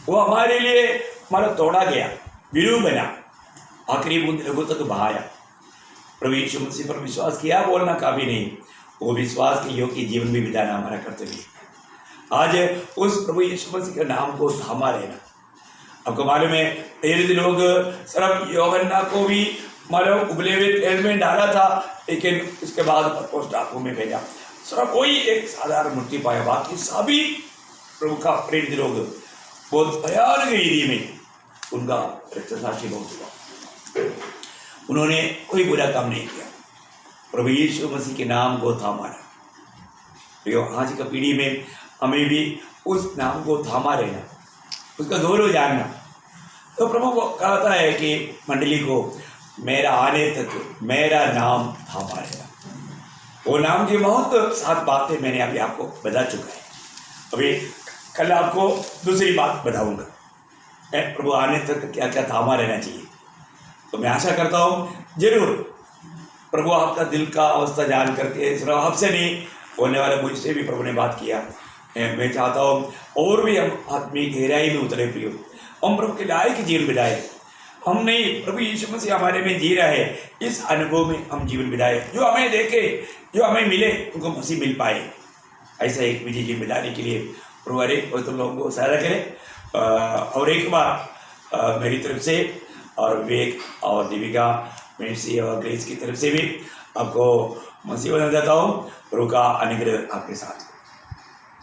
वो हमारे लिए मतलब तोड़ा गया, विरू बना, आखिरी बूंद लहू तक बहाया। प्रभु यीशु मसीह पर विश्वास किया बोलना काफी नहीं, वो विश्वास के योग्य जीवन भी बिताना हमारा कर्तव्य है। आज उस प्रभु यीशु मसीह के नाम को थामा रहना। आपको मालूम है, यदि लोग सिर्फ यूहन्ना को भी मालूम उबले हुए तेल में डाला था, लेकिन उसके बाद पतरस डाकू में भेजा, सिर्फ वही एक साधारण मूर्ति पाया, बाकी सभी प्रभु का प्रेरित लोग बहुत भयानक रीति में उनका रक्तसाक्षी बहुत हुआ। उन्होंने कोई बुरा काम नहीं किया, प्रभु यीशु मसीह के नाम को थामा रहा। आज का पीढ़ी में हमें भी उस नाम को थामा रहना, उसका गौरव जानना। तो प्रभु को कहता है कि मंडली को मेरा आने तक मेरा नाम थामा रहेगा। वो नाम की बहुत सात बातें मैंने अभी आपको बता चुका है। अभी कल आपको दूसरी बात बताऊंगा, प्रभु आने तक क्या क्या थामा रहना चाहिए। तो मैं आशा करता हूँ जरूर प्रभु आपका दिल का अवस्था जान करके, सिर्फ आपसे नहीं, बोलने वाले मुझसे भी प्रभु ने बात किया। मैं चाहता हूँ और भी हम आत्मिक गहराई में उतरे प्रियो, हम प्रभु के लायक जीवन बिताए। हम नहीं, प्रभु यीशु मसीह हमारे में जी रहा है, इस अनुभव में हम जीवन बिताए। जो हमें देखे, जो हमें मिले, उनको मसीह मिल पाए। ऐसा एक विजय जीवन बिताने के लिए प्रभु हर एक तुम लोगों को सहायता करें। और एक बार मेरी तरफ से और विवेक और दीपिका मेरी और ग्रेस की तरफ से भी आपको मसीह बना देता हूँ। प्रभु का अनुग्रह आपके साथ।